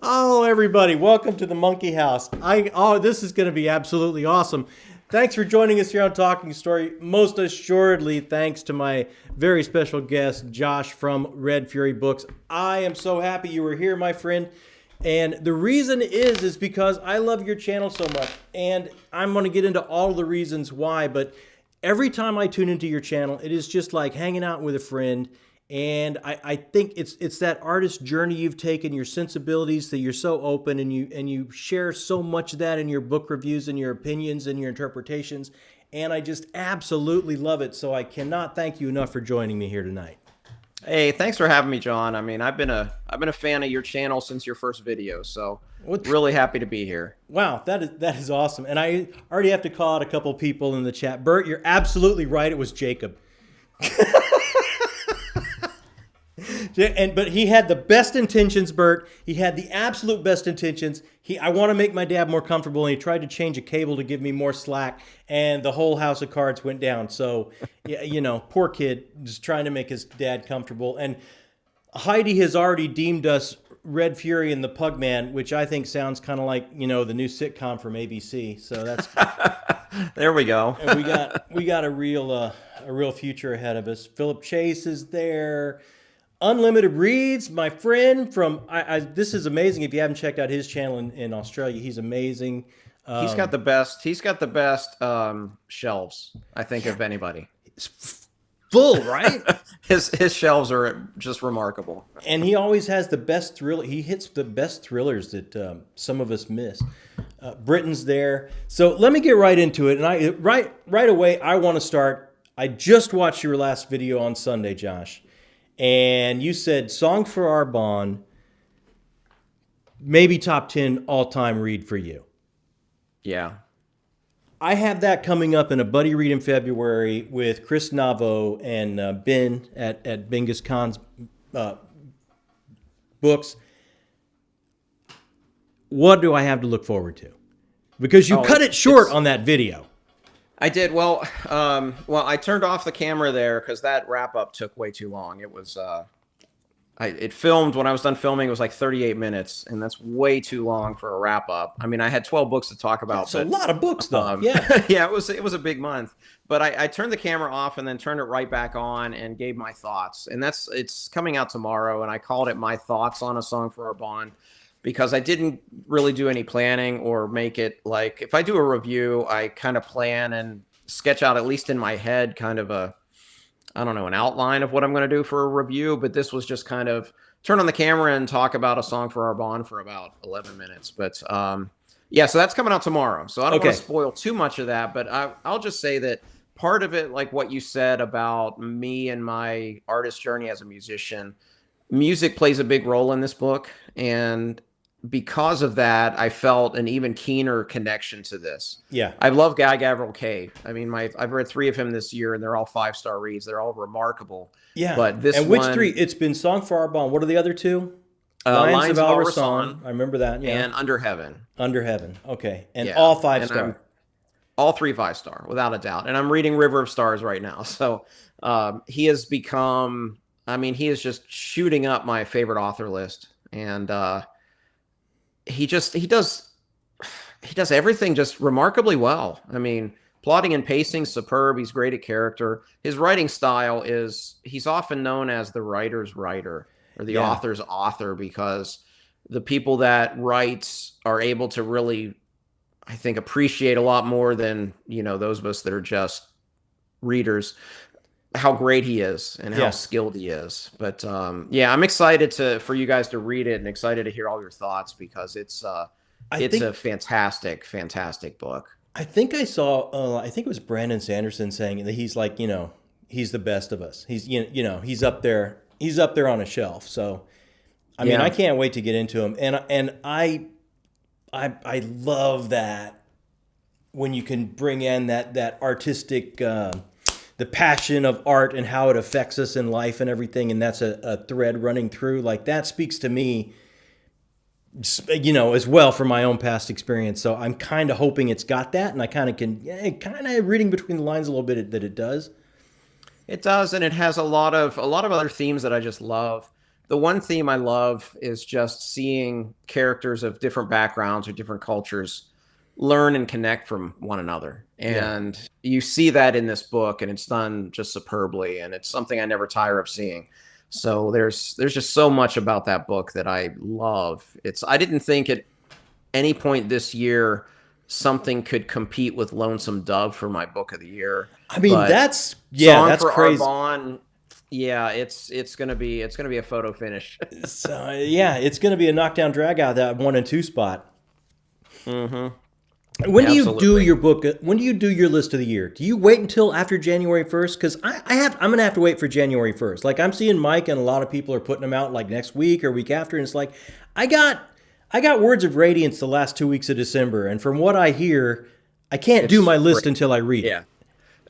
Oh, everybody, welcome to the Monkey House. This is going to be absolutely awesome. Thanks for joining us here on Talking Story. Most assuredly, thanks to my very special guest, Josh from Red Fury Books. I am so happy you were here, my friend. And the reason is because I love your channel so much. And I'm going to get into all the reasons why. But every time I tune into your channel, it is just like hanging out with a friend. And I think it's that artist journey you've taken, your sensibilities, that you're so open and you share so much of that in your book reviews and your opinions and your interpretations. And I just absolutely love it. So I cannot thank you enough for joining me here tonight. Hey, thanks for having me, John. I mean, I've been a fan of your channel since your first video, so really happy to be here. Wow, that is awesome. And I already have to call out a couple people in the chat. Bert, you're absolutely right. It was Jacob. But he had the best intentions, Bert. He had the absolute best intentions. I want to make my dad more comfortable, and he tried to change a cable to give me more slack, and the whole house of cards went down. So, yeah, poor kid, just trying to make his dad comfortable. And Heidi has already deemed us Red Fury and the Pugman, which I think sounds kind of like, the new sitcom from ABC. So that's there we go. And we got a real future ahead of us. Philip Chase is there. Unlimited Reads, my friend from this is amazing. If you haven't checked out his channel in Australia, he's amazing. He's got the best. He's got the best shelves, I think, of anybody. It's full, right? his shelves are just remarkable. And he always has the best thriller. He hits the best thrillers that some of us miss. Britain's there. So let me get right into it. And right away, I want to start. I just watched your last video on Sunday, Josh. And you said Song for Our Bond, maybe top 10 all-time read for you. Yeah. I have that coming up in a buddy read in February with Chris Navo and Ben at Bingus Khan's books. What do I have to look forward to? Because you cut it short on that video. I did. Well, I turned off the camera there because that wrap up took way too long. It was, it filmed when I was done filming. It was like 38 minutes, and that's way too long for a wrap up. I mean, I had 12 books to talk about. That's a lot of books, though. Yeah, yeah. It was a big month, but I turned the camera off and then turned it right back on and gave my thoughts. And it's coming out tomorrow, and I called it My Thoughts on a Song for Our Bond, because I didn't really do any planning or make it like, if I do a review, I kind of plan and sketch out, at least in my head, kind of an outline of what I'm going to do for a review. But this was just kind of turn on the camera and talk about a Song for Our Bond for about 11 minutes. But yeah, so that's coming out tomorrow. So I don't want to spoil too much of that, but I'll just say that part of it, like what you said about me and my artist journey as a musician, music plays a big role in this book. And because of that, I felt an even keener connection to this. Yeah. I love Gavriel Kay. I mean, I've read 3 of him this year, and they're all 5-star reads. They're all remarkable. Yeah. But this and which 3? It's been Song for Our Bond. What are the other 2? Lions of Al-Rassan. I remember that. Yeah. And Under Heaven. Under Heaven. Okay. And all 5-star. All 3 5-star, without a doubt. And I'm reading River of Stars right now. So he has become, he is just shooting up my favorite author list. And he does everything just remarkably well. I mean, plotting and pacing superb. He's great at character. His writing style he's often known as the writer's writer or the author's author, because the people that write are able to really, I think, appreciate a lot more than, those of us that are just readers, how great he is and how skilled he is. But I'm excited for you guys to read it, and excited to hear all your thoughts, because it's a fantastic book. I think I saw I think it was Brandon Sanderson saying that he's like, he's the best of us. He's he's up there on a shelf. So I mean, I can't wait to get into him. And I love that when you can bring in that artistic the passion of art and how it affects us in life and everything, and that's a thread running through. Like, that speaks to me, as well, from my own past experience. So I'm kind of hoping it's got that, and I kind of reading between the lines a little bit that it does. It does, and it has a lot of other themes that I just love. the one theme I love is just seeing characters of different backgrounds or different cultures learn and connect from one another. And you see that in this book, and it's done just superbly, and it's something I never tire of seeing. So there's just so much about that book that I love. I didn't think at any point this year something could compete with Lonesome Dove for my book of the year. I mean, But that's Song that's for crazy. Arbonne, yeah, it's gonna be a photo finish. So, yeah, it's going to be a knockdown drag out, that 1 and 2 spot. When do you do Absolutely. your book? When do you do your list of the year? Do you wait until after January 1st? Because I'm going to have to wait for January 1st. Like, I'm seeing Mike and a lot of people are putting them out like next week or week after, and it's like, I got Words of Radiance the last 2 weeks of December, and from what I hear, I can't do my list until I read it. Yeah.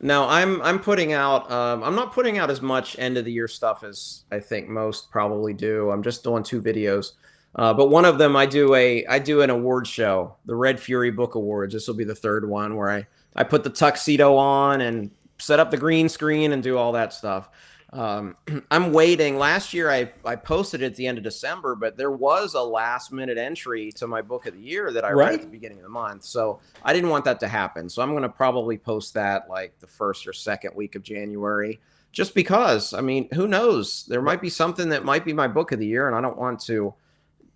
No, I'm putting out. I'm not putting out as much end of the year stuff as I think most probably do. I'm just doing 2 videos. But one of them I do an award show, the Red Fury Book Awards. This will be the 3rd one where I put the tuxedo on and set up the green screen and do all that stuff. I'm waiting. Last year I posted it at the end of December, but there was a last minute entry to my book of the year that I read at the beginning of the month. So I didn't want that to happen. So I'm going to probably post that like the 1st or 2nd week of January, just because, I mean, who knows? There might be something that might be my book of the year, and I don't want to,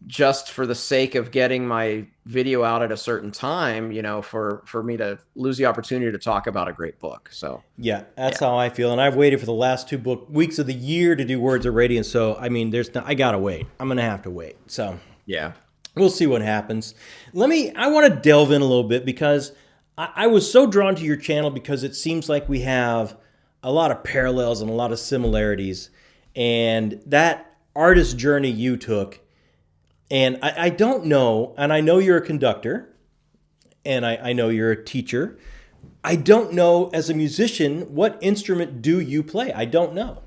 just for the sake of getting my video out at a certain time, for me to lose the opportunity to talk about a great book. So yeah, that's how I feel. And I've waited for the last 2 weeks of the year to do Words of Radiance. So, I mean, I got to wait. I'm going to have to wait. So yeah, we'll see what happens. I want to delve in a little bit because I was so drawn to your channel because it seems like we have a lot of parallels and a lot of similarities. And that artist journey you took, and I don't know, and I know you're a conductor, and I know you're a teacher. I don't know, as a musician, what instrument do you play? I don't know.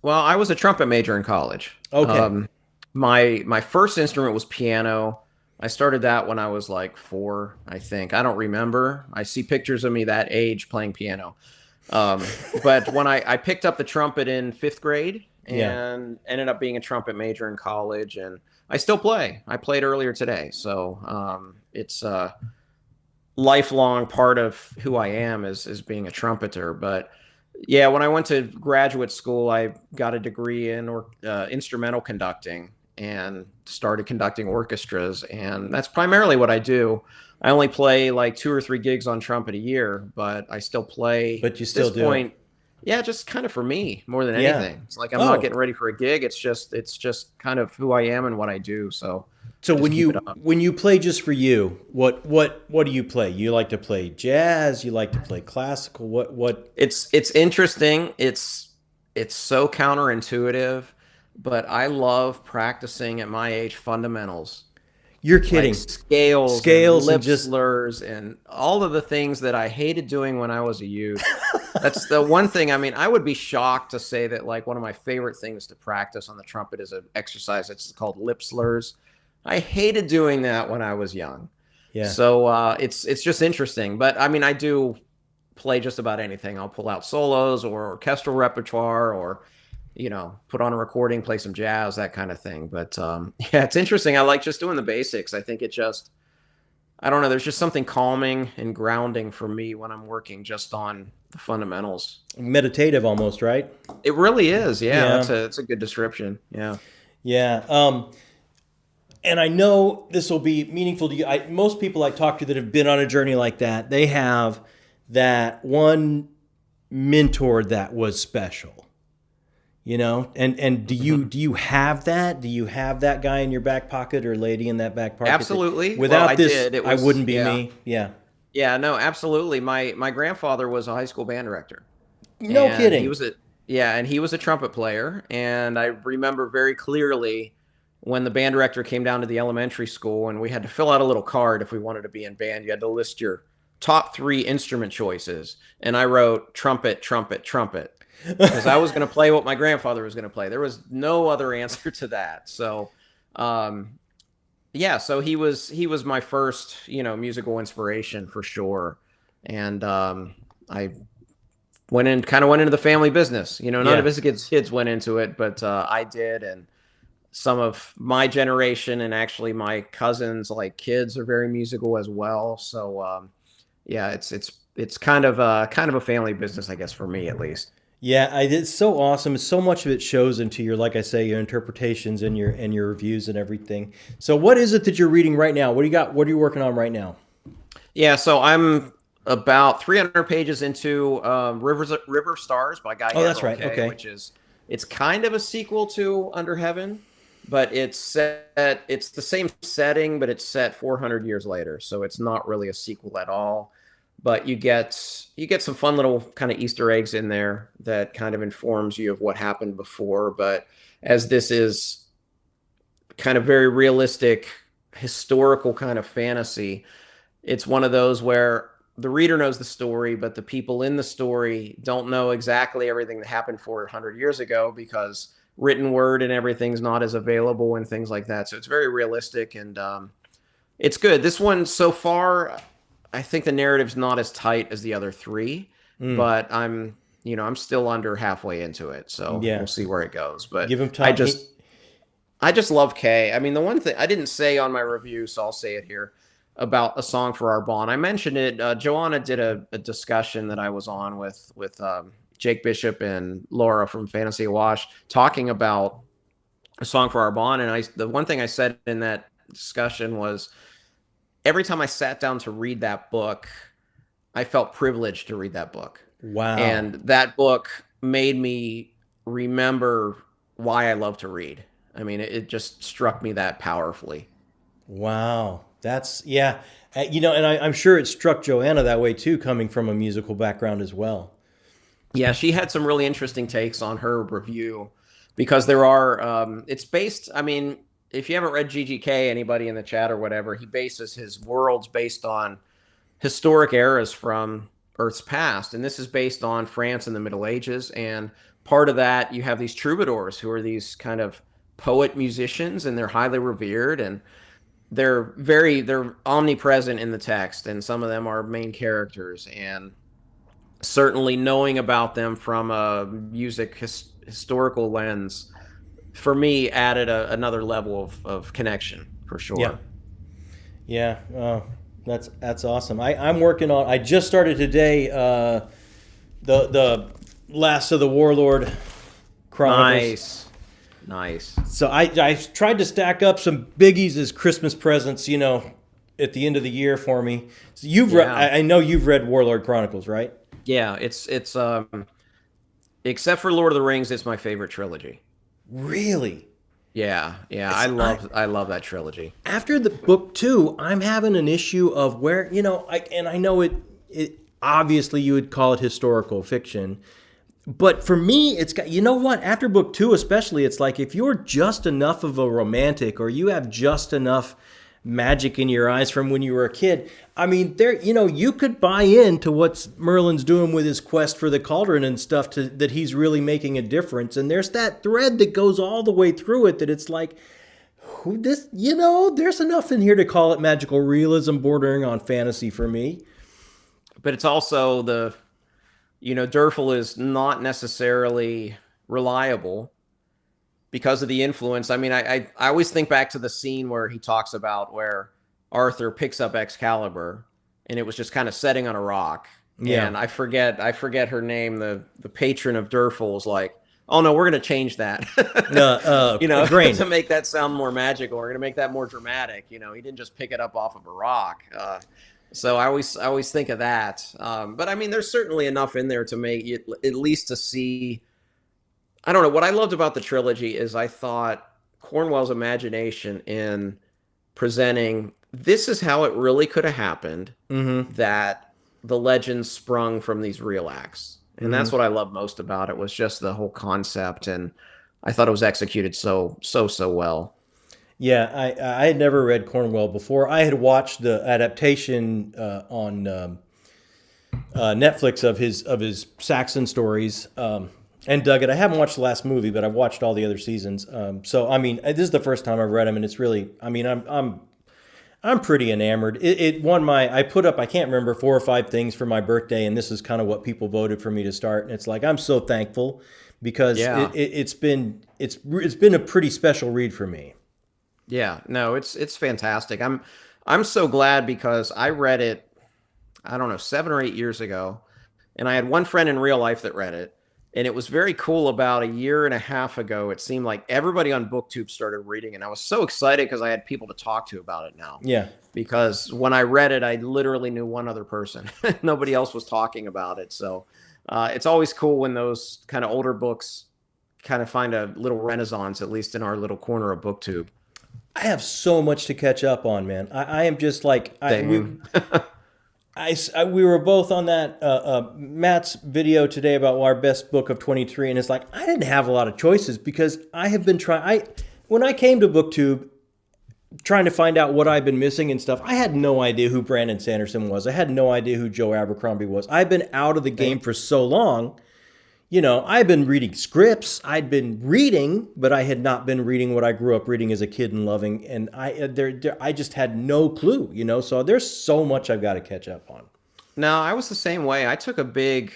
Well, I was a trumpet major in college. Okay. My first instrument was piano. I started that when I was like 4, I think. I don't remember. I see pictures of me that age playing piano. But when I picked up the trumpet in 5th grade and ended up being a trumpet major in college, and I still play. I played earlier today. So it's a lifelong part of who I am is being a trumpeter. But yeah, when I went to graduate school, I got a degree in instrumental conducting and started conducting orchestras. And that's primarily what I do. I only play like 2 or 3 gigs on trumpet a year, but I still play. But you still at this do. point, yeah, just kind of for me more than anything. It's like I'm not getting ready for a gig. It's just kind of who I am and what I do. So when you play just for you, what do you play? You like to play jazz? You like to play classical? What? It's interesting. It's so counterintuitive, but I love practicing at my age fundamentals. You're kidding. Like scales and lip and just slurs and all of the things that I hated doing when I was a youth. That's the one thing. I mean, I would be shocked to say that like one of my favorite things to practice on the trumpet is an exercise. It's called lip slurs. I hated doing that when I was young. Yeah. So it's just interesting. But I mean, I do play just about anything. I'll pull out solos or orchestral repertoire, or put on a recording, play some jazz, that kind of thing. But yeah, it's interesting. I like just doing the basics. I think I don't know, there's just something calming and grounding for me when I'm working just on the fundamentals. Meditative almost, right? It really is. Yeah. That's a good description. Yeah. Yeah. And I know this will be meaningful to you. Most people I talk to that have been on a journey like that, they have that one mentor that was special. And do you have that? Do you have that guy in your back pocket or lady in that back pocket? Absolutely. Without I wouldn't be me. Yeah. Yeah, no, absolutely. My grandfather was a high school band director. No kidding. He was a trumpet player. And I remember very clearly when the band director came down to the elementary school and we had to fill out a little card if we wanted to be in band. You had to list your top 3 instrument choices. And I wrote trumpet, trumpet, trumpet. Because I was going to play what my grandfather was going to play. There was no other answer to that. So, yeah, so he was my first, musical inspiration for sure. And I went into the family business. None of his kids went into it, but I did. And some of my generation, and actually my cousins, like kids, are very musical as well. So yeah, it's kind of a family business, I guess, for me at least. Yeah, it's so awesome. So much of it shows into your, like I say, your interpretations and your reviews and everything. So what is it that you're reading right now? What do you got? What are you working on right now? Yeah, so I'm about 300 pages into River of Stars by Oh, that's Gavriel right. Kay, Okay. which is, it's kind of a sequel to Under Heaven, but it's the same setting, but it's set 400 years later, so it's not really a sequel at all. But you get some fun little kind of Easter eggs in there that kind of informs you of what happened before. But as this is kind of very realistic, historical kind of fantasy, it's one of those where the reader knows the story, but the people in the story don't know exactly everything that happened 400 years ago, because written word and everything's not as available and things like that. So it's very realistic, and it's good. This one so far, I think the narrative's not as tight as the other three, but I'm still under halfway into it, so Yeah. we'll see where it goes. But Give him time. I just love Kay. I mean, the one thing I didn't say on my review, so I'll say it here, about A Song for Our Bond. I mentioned it. Joanna did a discussion that I was on with Jake Bishop and Laura from Fantasy Awash, talking about A Song for Our Bond. And the one thing I said in that discussion was, every time I sat down to read that book, I felt privileged to read that book. Wow. And that book made me remember why I love to read. I mean, it just struck me that powerfully. Wow. That's, yeah. And I'm sure it struck Joanna that way too, coming from a musical background as well. Yeah, she had some really interesting takes on her review, because there are, it's based, I mean, if you haven't read GGK, anybody in the chat or whatever, he bases his worlds based on historic eras from Earth's past. And this is based on France in the Middle Ages. And part of that, you have these troubadours who are these kind of poet musicians, and they're highly revered, and they're omnipresent in the text. And some of them are main characters. And certainly knowing about them from a music historical lens, for me, added another level of connection, for sure. Yeah. That's awesome. I'm working on. I just started today. The last of the Warlord Chronicles. Nice. So I tried to stack up some biggies as Christmas presents, at the end of the year for me. So I know you've read Warlord Chronicles, right? Yeah, it's except for Lord of the Rings, it's my favorite trilogy. Really? Yeah. I love that trilogy. After the book 2, I'm having an issue of where, I know it obviously you would call it historical fiction, but for me, it's got, after book 2 especially, it's like, if you're just enough of a romantic, or you have just enough magic in your eyes from when you were a kid, I mean, you could buy into what Merlin's doing with his quest for the cauldron and stuff, that he's really making a difference. And there's that thread that goes all the way through it, that it's like, there's enough in here to call it magical realism bordering on fantasy for me. But it's also Durfee is not necessarily reliable because of the influence. I mean, I always think back to the scene where he talks about where Arthur picks up Excalibur, and it was just kind of setting on a rock. Yeah. And I forget her name. The patron of Durfee was like, "Oh no, we're going to change that." Grain. To make that sound more magical. We're going to make that more dramatic. He didn't just pick it up off of a rock. So I always think of that. But I mean, there's certainly enough in there to make it, at least to see. I don't know. What I loved about the trilogy is I thought Cornwell's imagination in presenting, this is how it really could have happened, that the legends sprung from these real acts. And that's what I love most about it, was just the whole concept. And I thought it was executed so well. Yeah, I had never read Cornwell before. I had watched the adaptation on Netflix of his Saxon stories, and dug it. I haven't watched the last movie, but I've watched all the other seasons. So I mean, this is the first time I've read them, and it's really, I mean, I'm pretty enamored. It won I put up, I can't remember, 4 or 5 things for my birthday, and this is kind of what people voted for me to start. And it's like, I'm so thankful, because Yeah. it's been a pretty special read for me. Yeah, no, it's fantastic. I'm so glad because I read it, I don't know, 7 or 8 years ago, and I had one friend in real life that read it, and it was very cool. About a year and a half ago, it seemed like everybody on BookTube started reading, and I was so excited because I had people to talk to about it now. Yeah. Because when I read it, I literally knew one other person. Nobody else was talking about it. So it's always cool when those kind of older books kind of find a little renaissance, at least in our little corner of BookTube. I have so much to catch up on, man. I am just like we were both on that Matt's video today about our best book of 23, and it's like I didn't have a lot of choices because I have been trying. When I came to BookTube, trying to find out what I've been missing and stuff, I had no idea who Brandon Sanderson was. I had no idea who Joe Abercrombie was. I've been out of the game for so long. You know, I've been reading scripts. I'd been reading, but I had not been reading what I grew up reading as a kid and loving. And I just had no clue, you know. So there's so much I've got to catch up on. No, I was the same way. I took a big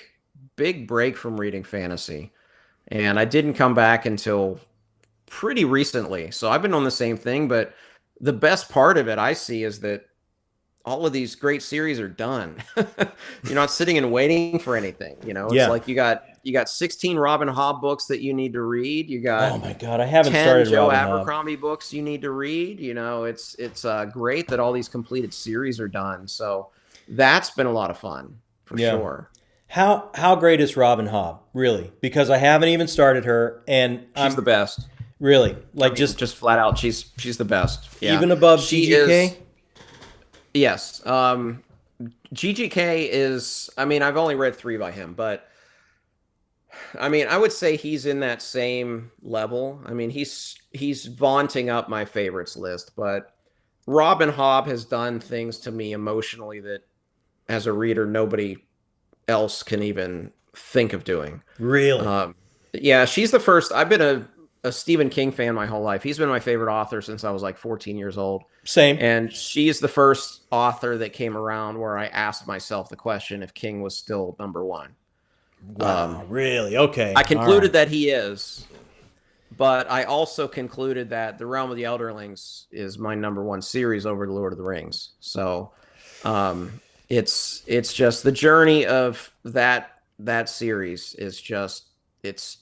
break from reading fantasy, and I didn't come back until pretty recently. So I've been on the same thing, but the best part of it I see is that all of these great series are done. You're not sitting and waiting for anything. You know, it's like you got 16 Robin Hobb books that you need to read. You got, oh my God, I haven't 10 started Joe Robin Abercrombie books you need to read. You know, it's great that all these completed series are done. So that's been a lot of fun for sure. How great is Robin Hobb, really? Because I haven't even started her, and she's the best. Really, like, I mean, just flat out, she's the best. Yeah. Even above GGK. Yes. GGK is, I mean, I've only read 3 by him, but I mean, I would say he's in that same level. I mean, he's vaunting up my favorites list, but Robin Hobb has done things to me emotionally that as a reader, nobody else can even think of doing. Really? Yeah, she's the first. I've been a Stephen King fan my whole life. He's been my favorite author since I was like 14 years old. Same. And she's the first author that came around where I asked myself the question if King was still number one. Wow, really? Okay. I concluded that he is, but I also concluded that The Realm of the Elderlings is my number one series over The Lord of the Rings. So it's just the journey of that series is just it's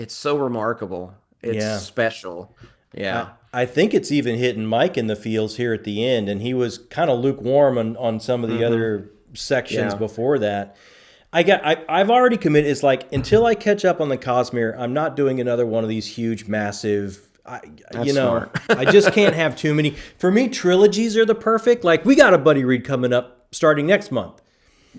so remarkable. It's special. Yeah. I think it's even hitting Mike in the feels here at the end, and he was kind of lukewarm on some of the other sections before that. I've already committed. It's like, until I catch up on the Cosmere, I'm not doing another one of these huge, massive. I just can't have too many. For me, trilogies are the perfect. Like, we got a buddy read coming up starting next month.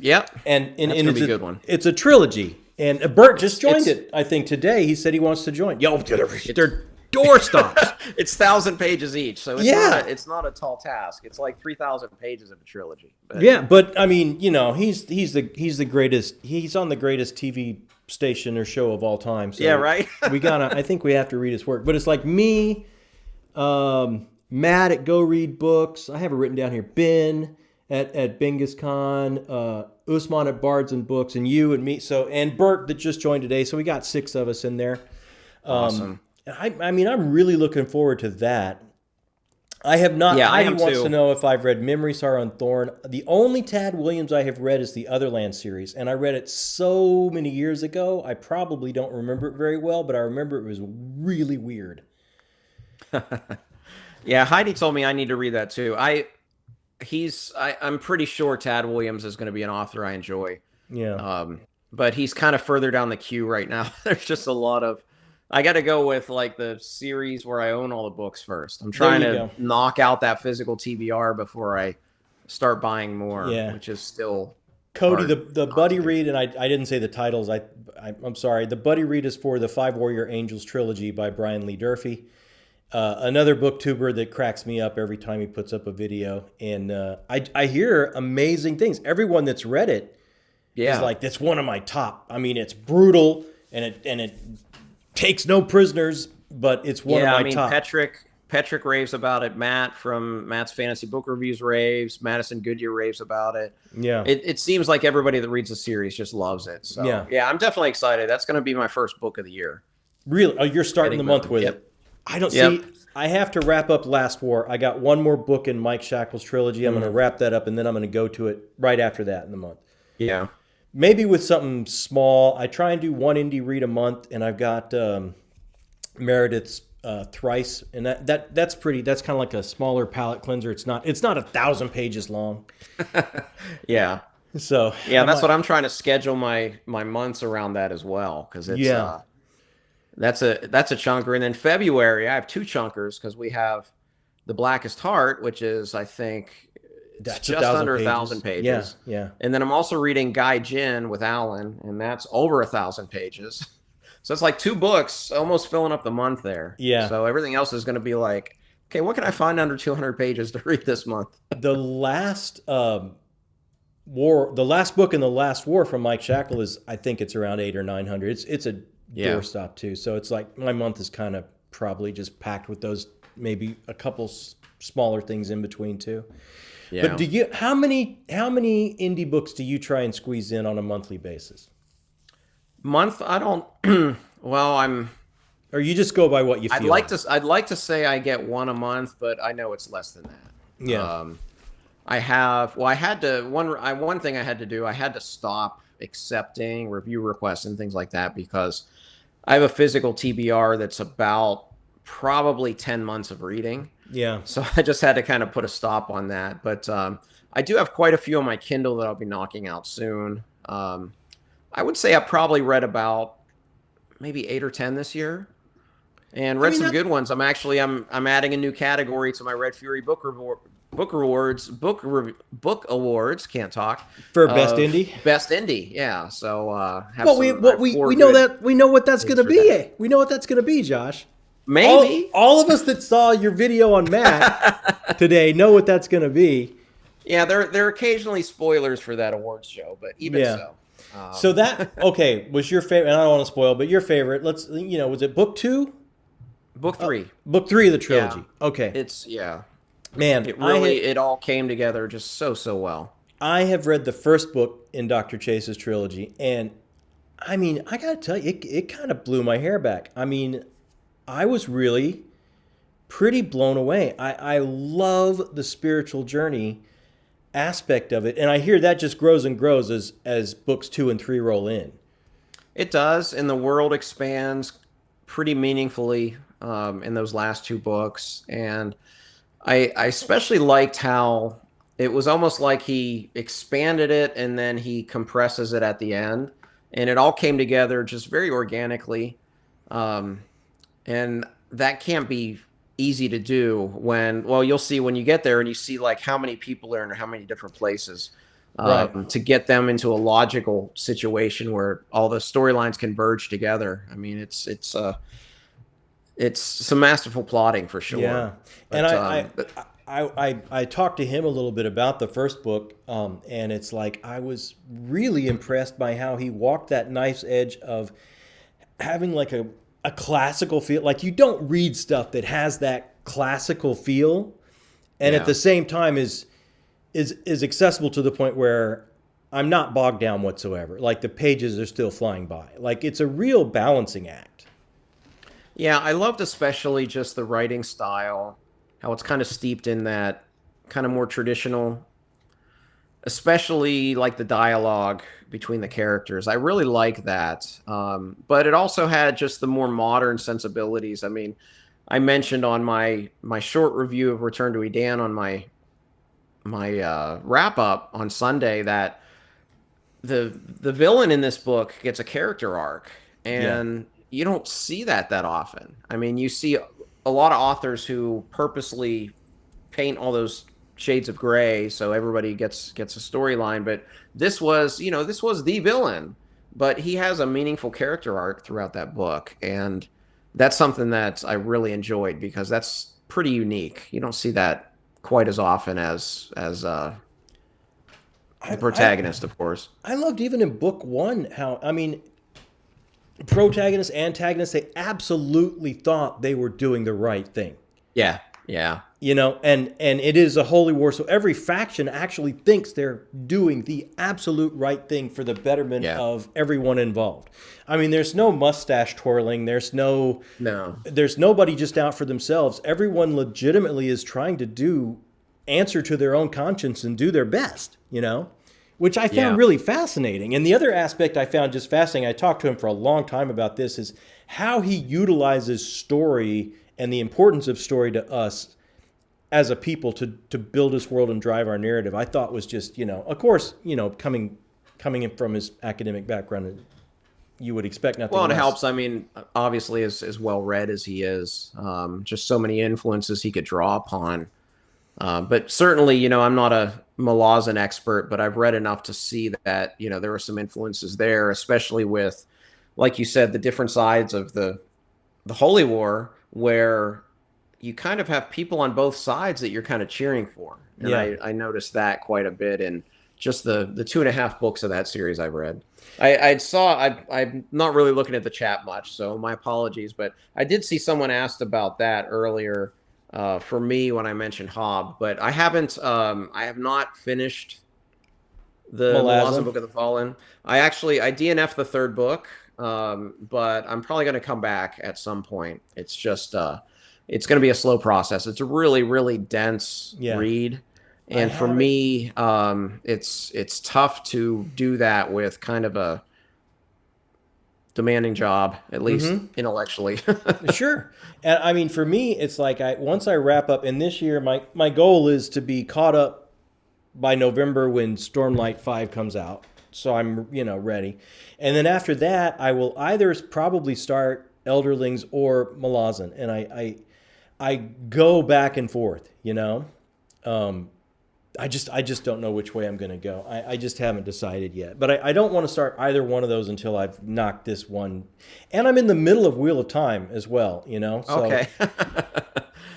Yep. And it's it's a good one. It's a trilogy. And Bert just joined it, I think, today. He said he wants to join. Yo, they're doorstops. It's 1,000 pages each, so it's not a tall task. It's like 3,000 pages of a trilogy. But, but I mean, you know, he's the greatest. He's on the greatest TV station or show of all time. So yeah, right. I think we have to read his work. But it's like me, Matt at Go Read Books. I have it written down here. Ben at Bingus Khan, Usman at Bards and Books, and you and me. So, and Bert that just joined today. So we got 6 of us in there. Awesome. I mean, I'm really looking forward to that. I have not. Yeah, Heidi wants to know if I've read Memories Are on Thorn. The only Tad Williams I have read is the Otherland series, and I read it so many years ago. I probably don't remember it very well, but I remember it was really weird. Yeah, Heidi told me I need to read that too. I'm pretty sure Tad Williams is going to be an author I enjoy. Yeah. But he's kind of further down the queue right now. There's just a lot of. I got to go with like the series where I own all the books first. I'm trying to knock out that physical TBR before I start buying more, which is still Cody, the buddy read, and I didn't say the titles. I'm sorry. The buddy read is for the 5 Warrior Angels trilogy by Brian Lee Durfee. Another booktuber that cracks me up every time he puts up a video. And I hear amazing things. Everyone that's read it is like, that's one of my top. I mean, it's brutal and it takes no prisoners, but it's one of my top. Petrick Petrick raves about it. Matt from Matt's Fantasy Book Reviews raves. Madison Goodyear raves about it. Yeah. It seems like everybody that reads the series just loves it. So yeah, I'm definitely excited. That's going to be my first book of the year. Really? Oh, you're starting the month with it. I don't see. I have to wrap up Last War. I got one more book in Mike Shackle's trilogy. I'm going to wrap that up, and then I'm going to go to it right after that in the month. Yeah. Maybe with something small. I try and do one indie read a month, and I've got Meredith's Thrice, and that's pretty. That's kind of like a smaller palate cleanser. It's not 1,000 pages long. Yeah. So that's what I'm trying to schedule my months around that as well, because it's that's a chunker. And then February I have two chunkers, because we have The Blackest Heart, which is, I think, that's just under 1,000 pages. Yeah. And then I'm also reading Guy Jin with Alan, and that's over 1,000 pages. So it's like two books almost filling up the month there. Yeah. So everything else is going to be like, okay, what can I find under 200 pages to read this month? The last the last book in the Last War from Mike Shackle is, I think it's around 800 or 900. It's a doorstop too. So it's like my month is kind of probably just packed with those, maybe a couple smaller things in between too. Yeah. But how many indie books do you try and squeeze in on a monthly basis? Month? I don't. Or you just go by what you feel. I'd like to say I get one a month, but I know it's less than that. Yeah. One thing I had to do, I had to stop accepting review requests and things like that, because I have a physical TBR that's about probably 10 months of reading. Yeah. So I just had to kind of put a stop on that. But I do have quite a few on my Kindle that I'll be knocking out soon. I would say I probably read about maybe 8 or 10 this year, and read some good ones. I'm adding a new category to my Red Fury book awards. Can't talk for best indie. Best indie, yeah. So we know what that's going to be. We know what that's going to be, Josh. Maybe all of us that saw your video on Matt today know what that's going to be. Yeah, there are occasionally spoilers for that awards show, but even so. So that was your favorite, and I don't want to spoil, but your favorite. Was it book 2? Book 3. Book 3 of the trilogy. Yeah. Okay. Man, it all came together just so well. I have read the first book in Dr. Chase's trilogy, and I mean, I gotta tell you, it kind of blew my hair back. I mean, I was really pretty blown away. I love the spiritual journey aspect of it, and I hear that just grows and grows as books 2 and 3 roll in. It does, and the world expands pretty meaningfully in those last 2 books. And I especially liked how it was almost like he expanded it and then he compresses it at the end, and it all came together just very organically. And that can't be easy to do you'll see when you get there and you see like how many people are in how many different places, to get them into a logical situation where all the storylines converge together. I mean, it's some masterful plotting for sure. Yeah. But, and I talked to him a little bit about the first book, and it's like I was really impressed by how he walked that knife's edge of having like a classical feel. Like, you don't read stuff that has that classical feel, and at the same time is accessible to the point where I'm not bogged down whatsoever. Like, the pages are still flying by. Like, it's a real balancing act. Yeah, I loved especially just the writing style, how it's kind of steeped in that kind of more traditional, especially like the dialogue between the characters. I really like that. But it also had just the more modern sensibilities. I mean, I mentioned on my short review of Return to Edan on my wrap up on Sunday that the villain in this book gets a character arc, and you don't see that often. I mean, you see a lot of authors who purposely paint all those shades of gray so everybody gets a storyline, but this was the villain, but he has a meaningful character arc throughout that book, and that's something that I really enjoyed because that's pretty unique. You don't see that quite as often as the protagonist, of course. I loved even in book 1 how, I mean, protagonist, antagonist, they absolutely thought they were doing the right thing. Yeah, yeah, And it is a holy war. So every faction actually thinks they're doing the absolute right thing for the betterment yeah. of everyone involved. I mean, there's no mustache twirling. There's No. nobody just out for themselves. Everyone legitimately is trying to answer to their own conscience and do their best, which I found really fascinating. And the other aspect I found just fascinating, I talked to him for a long time about this, is how he utilizes story and the importance of story to us as a people to build this world and drive our narrative. I thought was just, of course, coming in from his academic background, you would expect nothing Well, it less. helps. I mean, obviously, as well read as he is, just so many influences he could draw upon. But certainly, I'm not a Malazan expert, but I've read enough to see that, there were some influences there, especially with, like you said, the different sides of the Holy War, where you kind of have people on both sides that you're kind of cheering for. And I noticed that quite a bit in just the 2.5 books of that series I've read. I'm not really looking at the chat much, so my apologies, but I did see someone asked about that earlier for me when I mentioned Hobb, but I have not finished the Malazan Book of the Fallen. I DNF'd the 3rd book, but I'm probably going to come back at some point. It's just, it's going to be a slow process. It's a really, really dense read. And for me, it's tough to do that with kind of a demanding job, at least intellectually. Sure. And I mean, for me, it's like once I wrap up, and this year, my goal is to be caught up by November when Stormlight 5 comes out. So I'm, ready. And then after that, I will either probably start Elderlings or Malazan. And I go back and forth, I just don't know which way I'm going to go. I just haven't decided yet. But I don't want to start either one of those until I've knocked this one. And I'm in the middle of Wheel of Time as well, So, okay.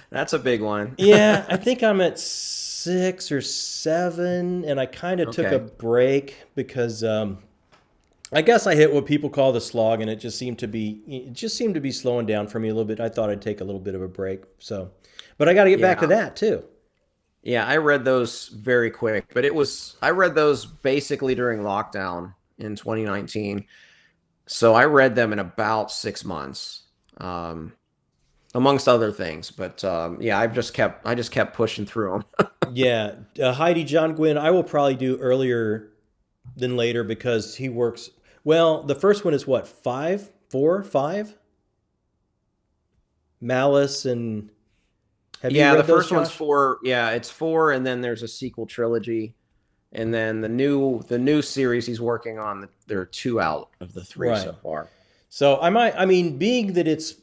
That's a big one. Yeah, I think I'm at 6 or 7, and I kind of took a break because I guess I hit what people call the slog, and it just seemed to be slowing down for me a little bit. I thought I'd take a little bit of a break. So, but I got to get back to that too. Yeah, I read those very quick, but I read those basically during lockdown in 2019. So I read them in about 6 months, amongst other things. But I just kept pushing through them. Yeah, Heidi John Gwynn, I will probably do earlier than later because he works. Well, the first one is what, 5? Malice and. Have you read the those, first one's 4. Yeah, it's 4, and then there's a sequel trilogy, and then the new series he's working on. There are 2 out of the 3 so far. So being that it's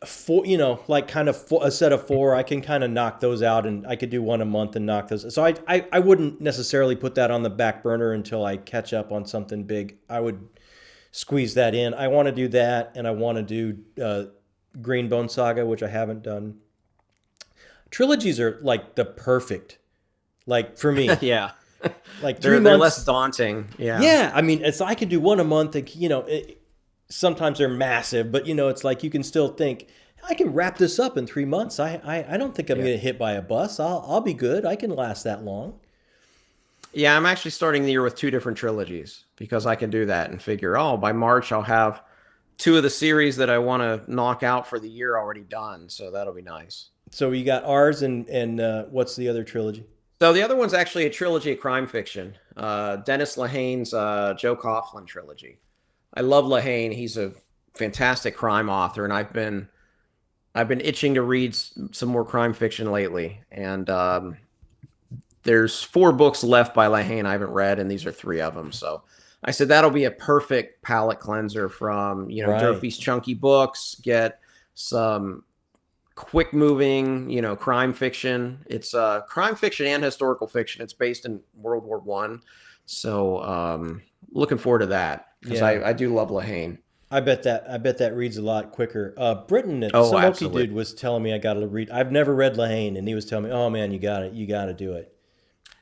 4, like kind of a set of 4, I can kind of knock those out, and I could do one a month and knock those. So I wouldn't necessarily put that on the back burner until I catch up on something big. I would squeeze that in. I want to do that, and I want to do Greenbone Saga, which I haven't done. Trilogies are like the perfect, like for me. Yeah. Like 3 they're months. less daunting. Yeah. Yeah. I mean, I could do one a month. Sometimes they're massive, but it's like you can still think I can wrap this up in 3 months. I don't think I'm going to get hit by a bus. I'll be good. I can last that long. Yeah. I'm actually starting the year with 2 different trilogies because I can do that and figure, by March I'll have 2 of the series that I want to knock out for the year already done. So that'll be nice. So you got ours and what's the other trilogy? So the other one's actually a trilogy of crime fiction. Dennis Lehane's Joe Coughlin trilogy. I love Lehane. He's a fantastic crime author, and I've been itching to read some more crime fiction lately. And there's 4 books left by Lehane I haven't read, and these are 3 of them. So I said that'll be a perfect palate cleanser from Durfee's chunky books. Get some quick moving, crime fiction. It's crime fiction and historical fiction. It's based in World War I. So looking forward to that because I do love Lehane. I bet that reads a lot quicker. Britton, some Okie dude was telling me I got to read. I've never read Lehane, and he was telling me, "Oh man, you got to do it."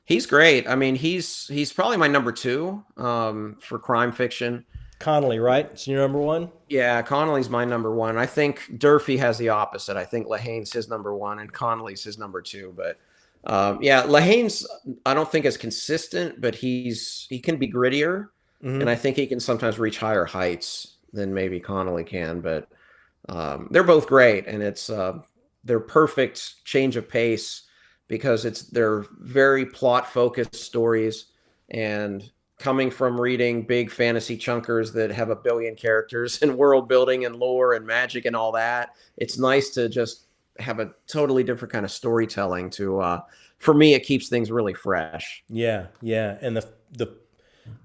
He's great. I mean, he's probably my number 2 for crime fiction. Connolly, right? It's your number one? Yeah, Connolly's my number one. I think Durfee has the opposite. I think Lehane's his number one and Connolly's his number two. But yeah, Lehane's I don't think is consistent, but he can be grittier, and I think he can sometimes reach higher heights than maybe Connolly can. But they're both great, and it's they're perfect change of pace because they're very plot focused stories, and coming from reading big fantasy chunkers that have a billion characters and world building and lore and magic and all that, it's nice to just have a totally different kind of storytelling to for me, it keeps things really fresh. Yeah, and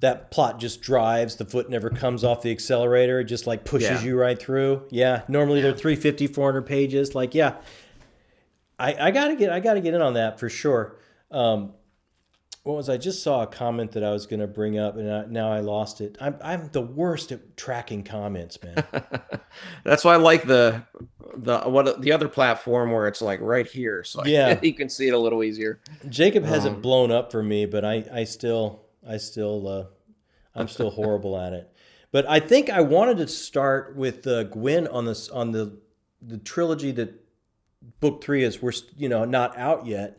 that plot just drives. The foot never comes off the accelerator. It just like pushes you right through. Yeah, normally they're 350, 400 pages. Like, yeah, I gotta get in on that for sure. I just saw a comment that I was going to bring up, and now I lost it. I'm the worst at tracking comments, man. That's why I like the other platform where it's like right here, so you can see it a little easier. Jacob hasn't blown up for me, but I'm still horrible at it. But I think I wanted to start with Gwyn on the trilogy that book 3 is not out yet.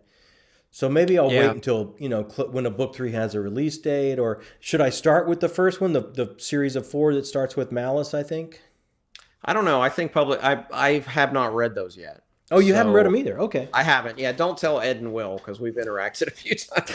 So maybe I'll wait until, when a book 3 has a release date, or should I start with the first one, the series of 4 that starts with Malice, I think? I don't know. I think I have not read those yet. Oh, you haven't read them either? Okay. I haven't. Yeah, don't tell Ed and Will because we've interacted a few times.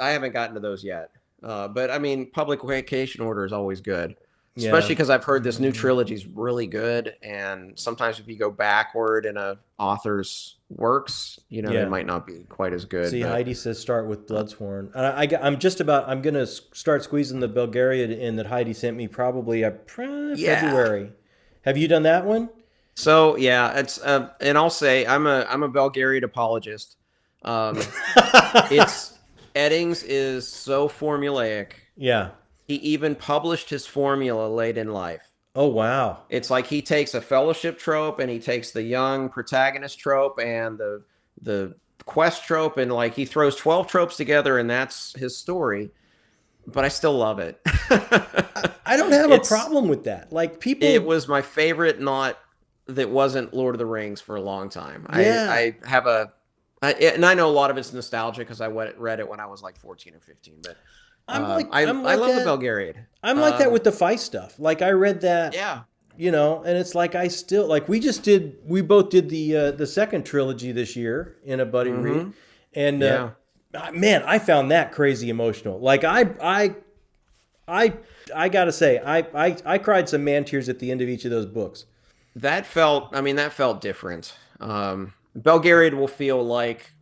I haven't gotten to those yet. But I mean, publication order is always good. Especially because I've heard this new trilogy is really good, and sometimes if you go backward in a author's works, they might not be quite as good. See, Heidi says start with Bloodsworn. I'm going to start squeezing the Belgariad in that Heidi sent me probably February. Have you done that one? So it's and I'll say I'm a Belgariad apologist. Eddings is so formulaic. Yeah. He even published his formula late in life. Oh, wow. It's like he takes a fellowship trope and he takes the young protagonist trope and the quest trope, and like he throws 12 tropes together, and that's his story. But I still love it. I don't have a problem with that. Like it was my favorite that wasn't Lord of the Rings for a long time. Yeah. And I know a lot of it's nostalgia because I read it when I was like 14 or 15, but I love the Belgariad. I'm like that with the Feist stuff. Like I read that, and it's like I still like we both did the second trilogy this year in a buddy read, and man, I found that crazy emotional. Like I gotta say I cried some man tears at the end of each of those books. That felt different. Belgariad will feel like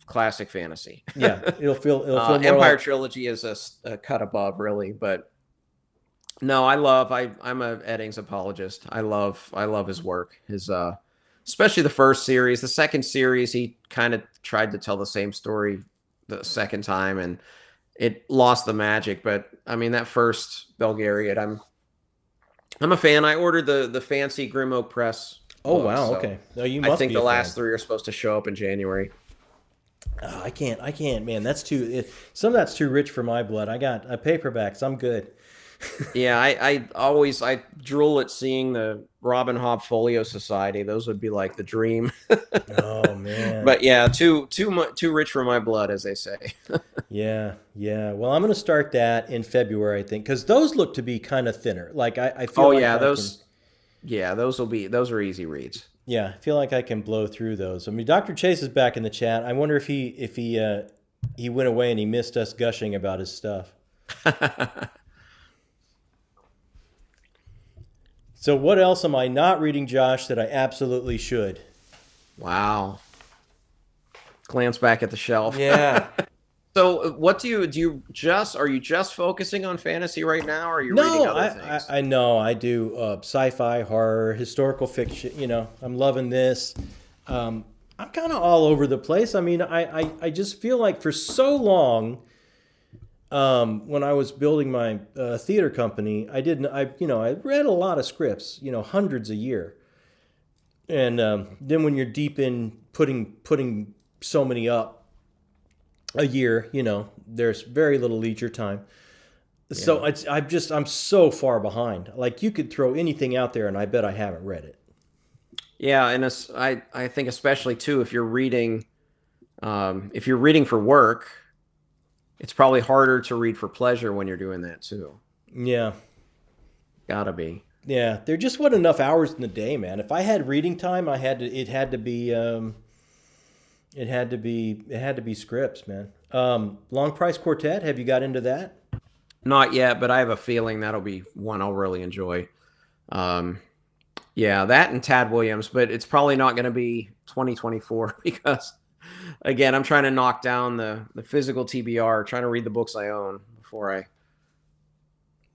classic fantasy. Yeah, it'll feel more Empire like... Trilogy is a cut above, really. But no, I'm a Eddings apologist. I love his work. His especially the first series. The second series, he kind of tried to tell the same story the second time, and it lost the magic. But I mean, that first Belgariad, I'm a fan. I ordered the fancy Grim Oak Press. Oh, wow. Okay. No, you must. I think the last 3 are supposed to show up in January. Oh, I can't, man. That's some of that's too rich for my blood. I got paperbacks. I'm good. Yeah, I drool at seeing the Robin Hobb Folio Society. Those would be like the dream. Oh man. But yeah, too rich for my blood, as they say. Yeah. Well, I'm going to start that in February, I think, because those look to be kind of thinner. Like I feel. Oh like yeah, those are easy reads. Yeah, I feel like I can blow through those. I mean, Dr. Chase is back in the chat. I wonder if he went away and he missed us gushing about his stuff. So what else am I not reading, Josh, that I absolutely should? Wow. Glance back at the shelf. Yeah. So what are you just focusing on fantasy right now, or are you reading other things? I know I do sci-fi, horror, historical fiction. I'm loving this. I'm kind of all over the place. I mean, I just feel like for so long, when I was building my theater company, I read a lot of scripts, hundreds a year. And then when you're deep in putting so many up, a year. There's very little leisure time. So Yeah. I'm so far behind. Like, you could throw anything out there, and I bet I haven't read it. Yeah, and I think especially too if you're reading for work, it's probably harder to read for pleasure when you're doing that too. Yeah. Gotta be. Yeah, there just wasn't enough hours in the day, man. If I had reading time, it had to be scripts, man. Long Price Quartet, have you got into that? Not yet, but I have a feeling that'll be one I'll really enjoy. Yeah, that and Tad Williams, but it's probably not going to be 2024 because, again, I'm trying to knock down the physical TBR, trying to read the books I own before I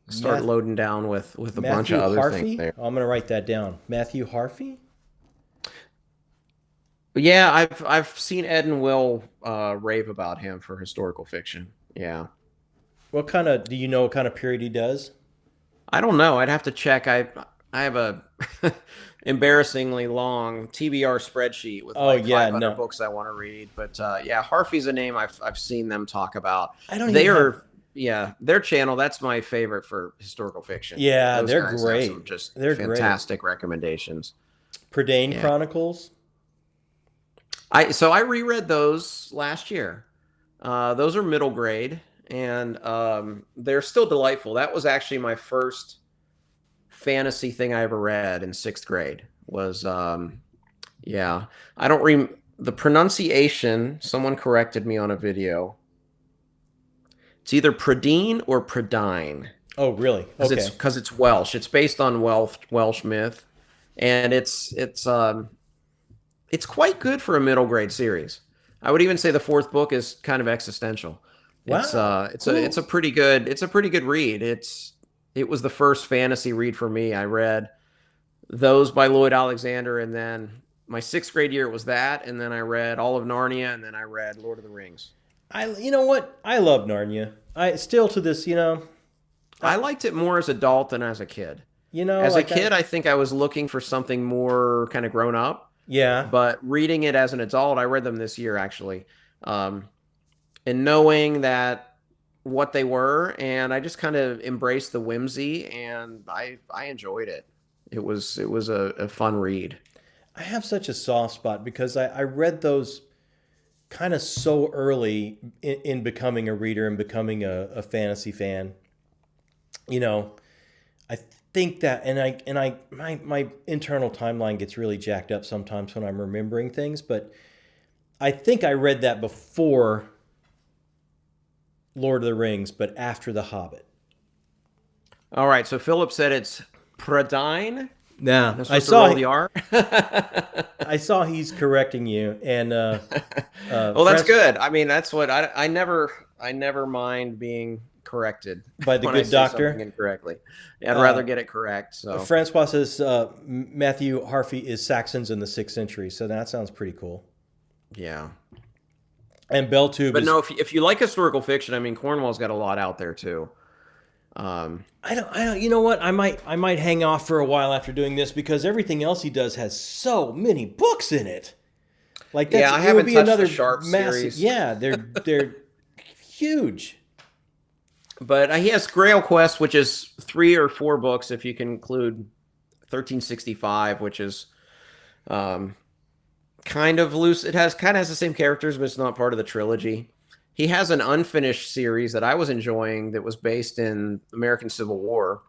start loading down with a bunch of other things there. I'm going to write that down. Matthew Harvey? Yeah, I've seen Ed and Will rave about him for historical fiction. Yeah. Do you know what kind of period he does? I don't know. I'd have to check. I have a embarrassingly long TBR spreadsheet with 500 books I want to read. But yeah, Harvey's a name I've seen them talk about. Their channel, that's my favorite for historical fiction. Yeah, they're great. They're fantastic great recommendations. Prydain Chronicles. I reread those last year. Those are middle grade, and they're still delightful. That was actually my first fantasy thing I ever read in 6th grade. Was I don't the pronunciation. Someone corrected me on a video. It's either Prydain or Prydain. Oh, really? Okay. Because it's Welsh. It's based on Welsh myth, and it's quite good for a middle grade series. I would even say the 4th book is kind of existential. Wow. It's a pretty good read. It was the first fantasy read for me. I read those by Lloyd Alexander, and then my 6th grade year it was that, and then I read all of Narnia, and then I read Lord of the Rings. You know what? I love Narnia. I still to this, I liked it more as an adult than as a kid. As a kid, I think I was looking for something more kind of grown up. Yeah. But reading it as an adult, I read them this year actually, and knowing that what they were, and I just kind of embraced the whimsy, and I enjoyed it. It was a fun read. I have such a soft spot because I read those kind of so early in becoming a reader and becoming a fantasy fan. I think that, and my internal timeline gets really jacked up sometimes when I'm remembering things, but I think I read that before Lord of the Rings, but after The Hobbit. All right, so Philip said it's Prydain. Nah, I saw the R. I saw he's correcting you, and well, that's good. I mean, that's what I never mind being corrected by the good doctor incorrectly. Yeah, I'd rather get it correct. So Francois says Matthew Harvey is Saxons in the 6th century, so that sounds pretty cool. Yeah. And Belltube. But no, if you like historical fiction, I mean, Cornwell's got a lot out there too. I don't. You know what? I might hang off for a while after doing this because everything else he does has so many books in it. Like that's, I haven't touched the Sharp series. Yeah, they're huge. But he has Grail Quest, which is 3 or 4 books if you can include 1365, which is kind of loose. It has the same characters, but it's not part of the trilogy. He has an unfinished series that I was enjoying that was based in American Civil War.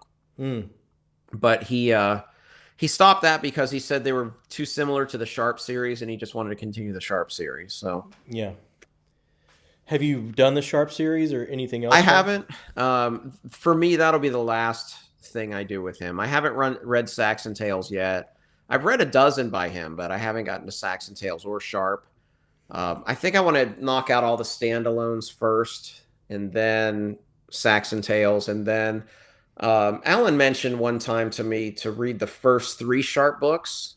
But he stopped that because he said they were too similar to the Sharp series, and he just wanted to continue the Sharp series. So yeah. Have you done the Sharp series or anything else? I haven't. For me, that'll be the last thing I do with him. I haven't read Saxon Tales yet. I've read a dozen by him, but I haven't gotten to Saxon Tales or Sharp. I think I want to knock out all the standalones first, and then Saxon Tales, and then Alan mentioned one time to me to read the first 3 Sharp books,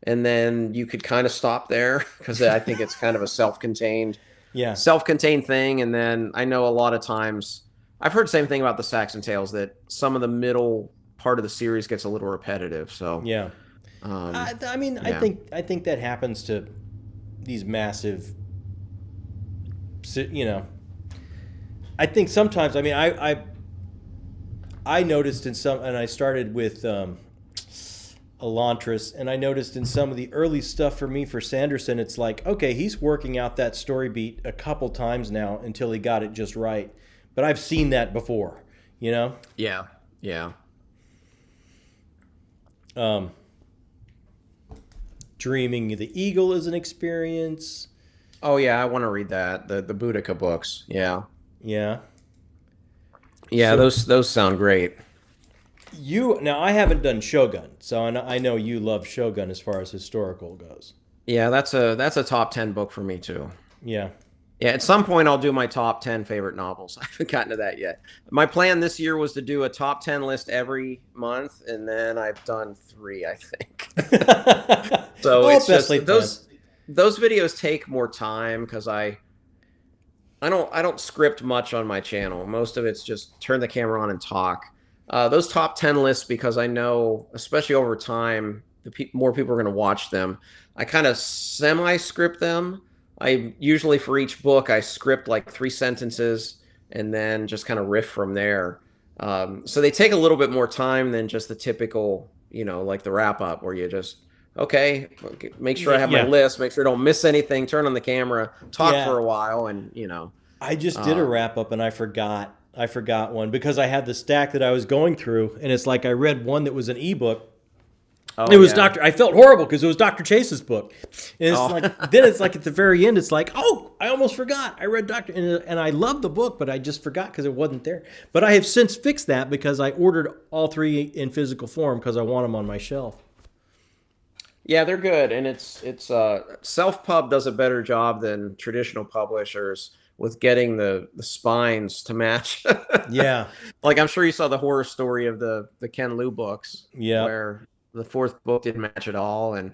and then you could kind of stop there because I think it's kind of a self-contained thing. And then I know a lot of times I've heard the same thing about the Saxon Tales, that some of the middle part of the series gets a little repetitive. So yeah, I mean, yeah. I think that happens to these massive you know, I think sometimes, I mean, I noticed in some, and I started with Elantris, and I noticed in some of the early stuff for me for Sanderson, it's like, okay, he's working out that story beat a couple times now until he got it just right. But I've seen that before, you know? Yeah. Dreaming of the Eagle is an experience. Oh yeah, I want to read that. The Boudica books. Yeah. Yeah. Yeah, So- those sound great. Now I haven't done Shogun, so I know you love Shogun as far as historical goes. Yeah, that's a top 10 book for me too. Yeah. Yeah, at some point I'll do my top 10 favorite novels. I haven't gotten to that yet. My plan this year was to do a top 10 list every month, and then I've done 3, I think. So Oh, it's best just laid those videos take more time because I don't script much on my channel. Most of it's just turn the camera on and talk. Those top 10 lists, because I know, especially over time, more people are going to watch them. I kind of semi-script them. I usually, for each book, I script like 3 sentences and then just kind of riff from there. So they take a little bit more time than just the typical, like the wrap-up where you just, okay, make sure I have my list, make sure I don't miss anything, turn on the camera, talk for a while, and, I just did a wrap-up and I forgot one because I had the stack that I was going through, and it's like I read one that was an ebook. Oh, it was I felt horrible because it was Dr. Chase's book. And it's like, then it's like at the very end, it's like, oh, I almost forgot. I read and I loved the book, but I just forgot because it wasn't there. But I have since fixed that because I ordered all 3 in physical form because I want them on my shelf. Yeah, they're good. And it's self-pub does a better job than traditional publishers with getting the spines to match. Yeah. Like I'm sure you saw the horror story of the Ken Liu books. Yeah. Where the 4th book didn't match at all. And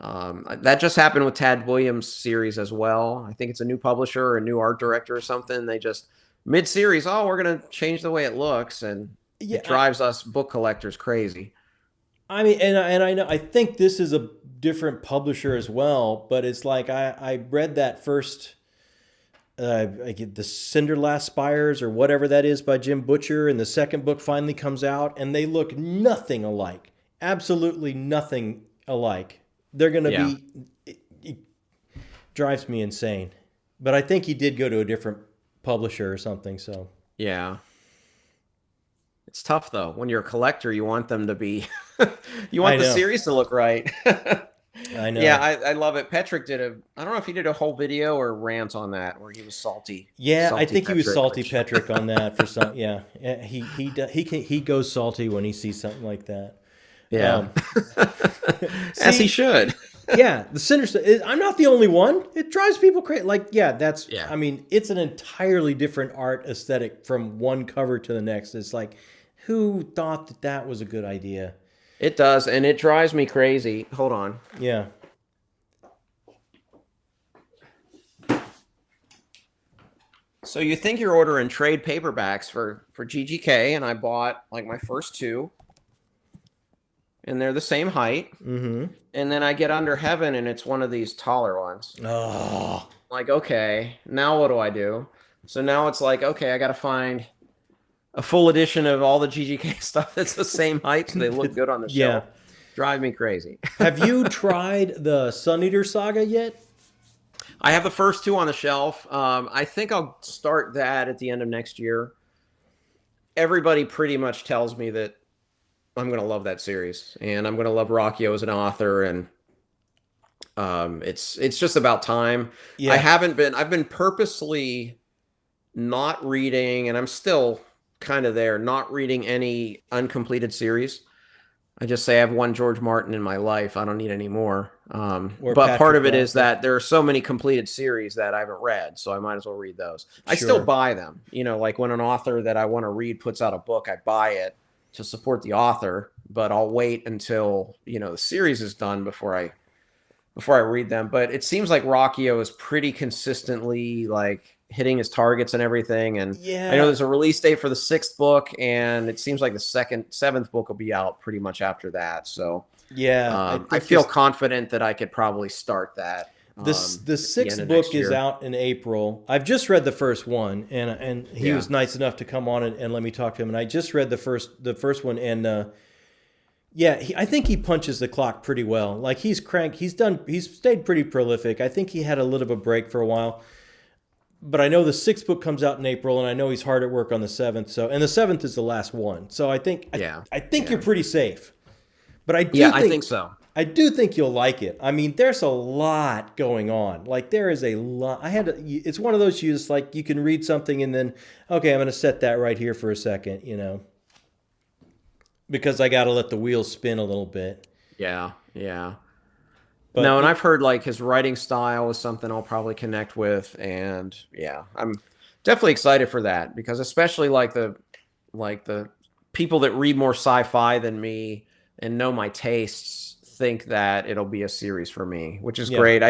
that just happened with Tad Williams' series as well. I think it's a new publisher or a new art director or something. They just mid-series, we're going to change the way it looks. And it drives us book collectors crazy. I mean, and I know, I think this is a different publisher as well, but it's like I read that first, I get the Cinderlast Spires or whatever that is by Jim Butcher, and the second book finally comes out, and they look nothing alike. Absolutely nothing alike. They're going to be, it drives me insane. But I think he did go to a different publisher or something, so. Yeah. It's tough, though. When you're a collector, you want them to be, you want the series to look right. I know. Yeah, I love it. Petrick I don't know if he did a whole video or rant on that where he was salty. Yeah, salty I think Petrick, he was salty Petrick on that for some. Yeah, he goes salty when he sees something like that. Yeah, as he should. Yeah, the Sanderson. I'm not the only one. It drives people crazy. Like, I mean, it's an entirely different art aesthetic from one cover to the next. It's like, who thought that was a good idea? It does, and it drives me crazy. Hold on. Yeah. So you think you're ordering trade paperbacks for GGK, and I bought like my first 2. And they're the same height. Mm-hmm. And then I get Under Heaven, and it's one of these taller ones. Oh. Like, okay, now what do I do? So now it's like, okay, I got to find a full edition of all the GGK stuff that's the same height, so they look good on the shelf. Drive me crazy. Have you tried the Eater Saga yet? I have the first 2 on the shelf. I think I'll start that at the end of next year. Everybody pretty much tells me that I'm going to love that series, and I'm going to love Rockio as an author, and it's just about time. Yeah. I've been purposely not reading, and I'm still kind of there, not reading any uncompleted series. I just say I have one George Martin in my life. I don't need any more. But part of it is that there are so many completed series that I haven't read, so I might as well read those. I still buy them. Like when an author that I want to read puts out a book, I buy it to support the author, but I'll wait until, the series is done before I read them. But it seems like Rockio is pretty consistently like hitting his targets and everything. And I know there's a release date for the 6th book, and it seems like the 7th book will be out pretty much after that. So I feel confident that I could probably start that. The at the end sixth of book next is year. out in April. I've just read the first one, and he was nice enough to come on and let me talk to him. And I just read the first one, and I think he punches the clock pretty well. Like he's stayed pretty prolific. I think he had a little of a break for a while. But I know the sixth book comes out in April, and I know he's hard at work on the seventh. And the seventh is the last one. So I think you're pretty safe. But I think so. I do think you'll like it. I mean, there's a lot going on. Like there is a lot. It's one of those you just like you can read something and then okay, I'm going to set that right here for a second, because I got to let the wheels spin a little bit. Yeah, yeah. But no, and I've heard like his writing style is something I'll probably connect with, and yeah, I'm definitely excited for that because especially like the people that read more sci-fi than me and know my tastes think that it'll be a series for me, which is great.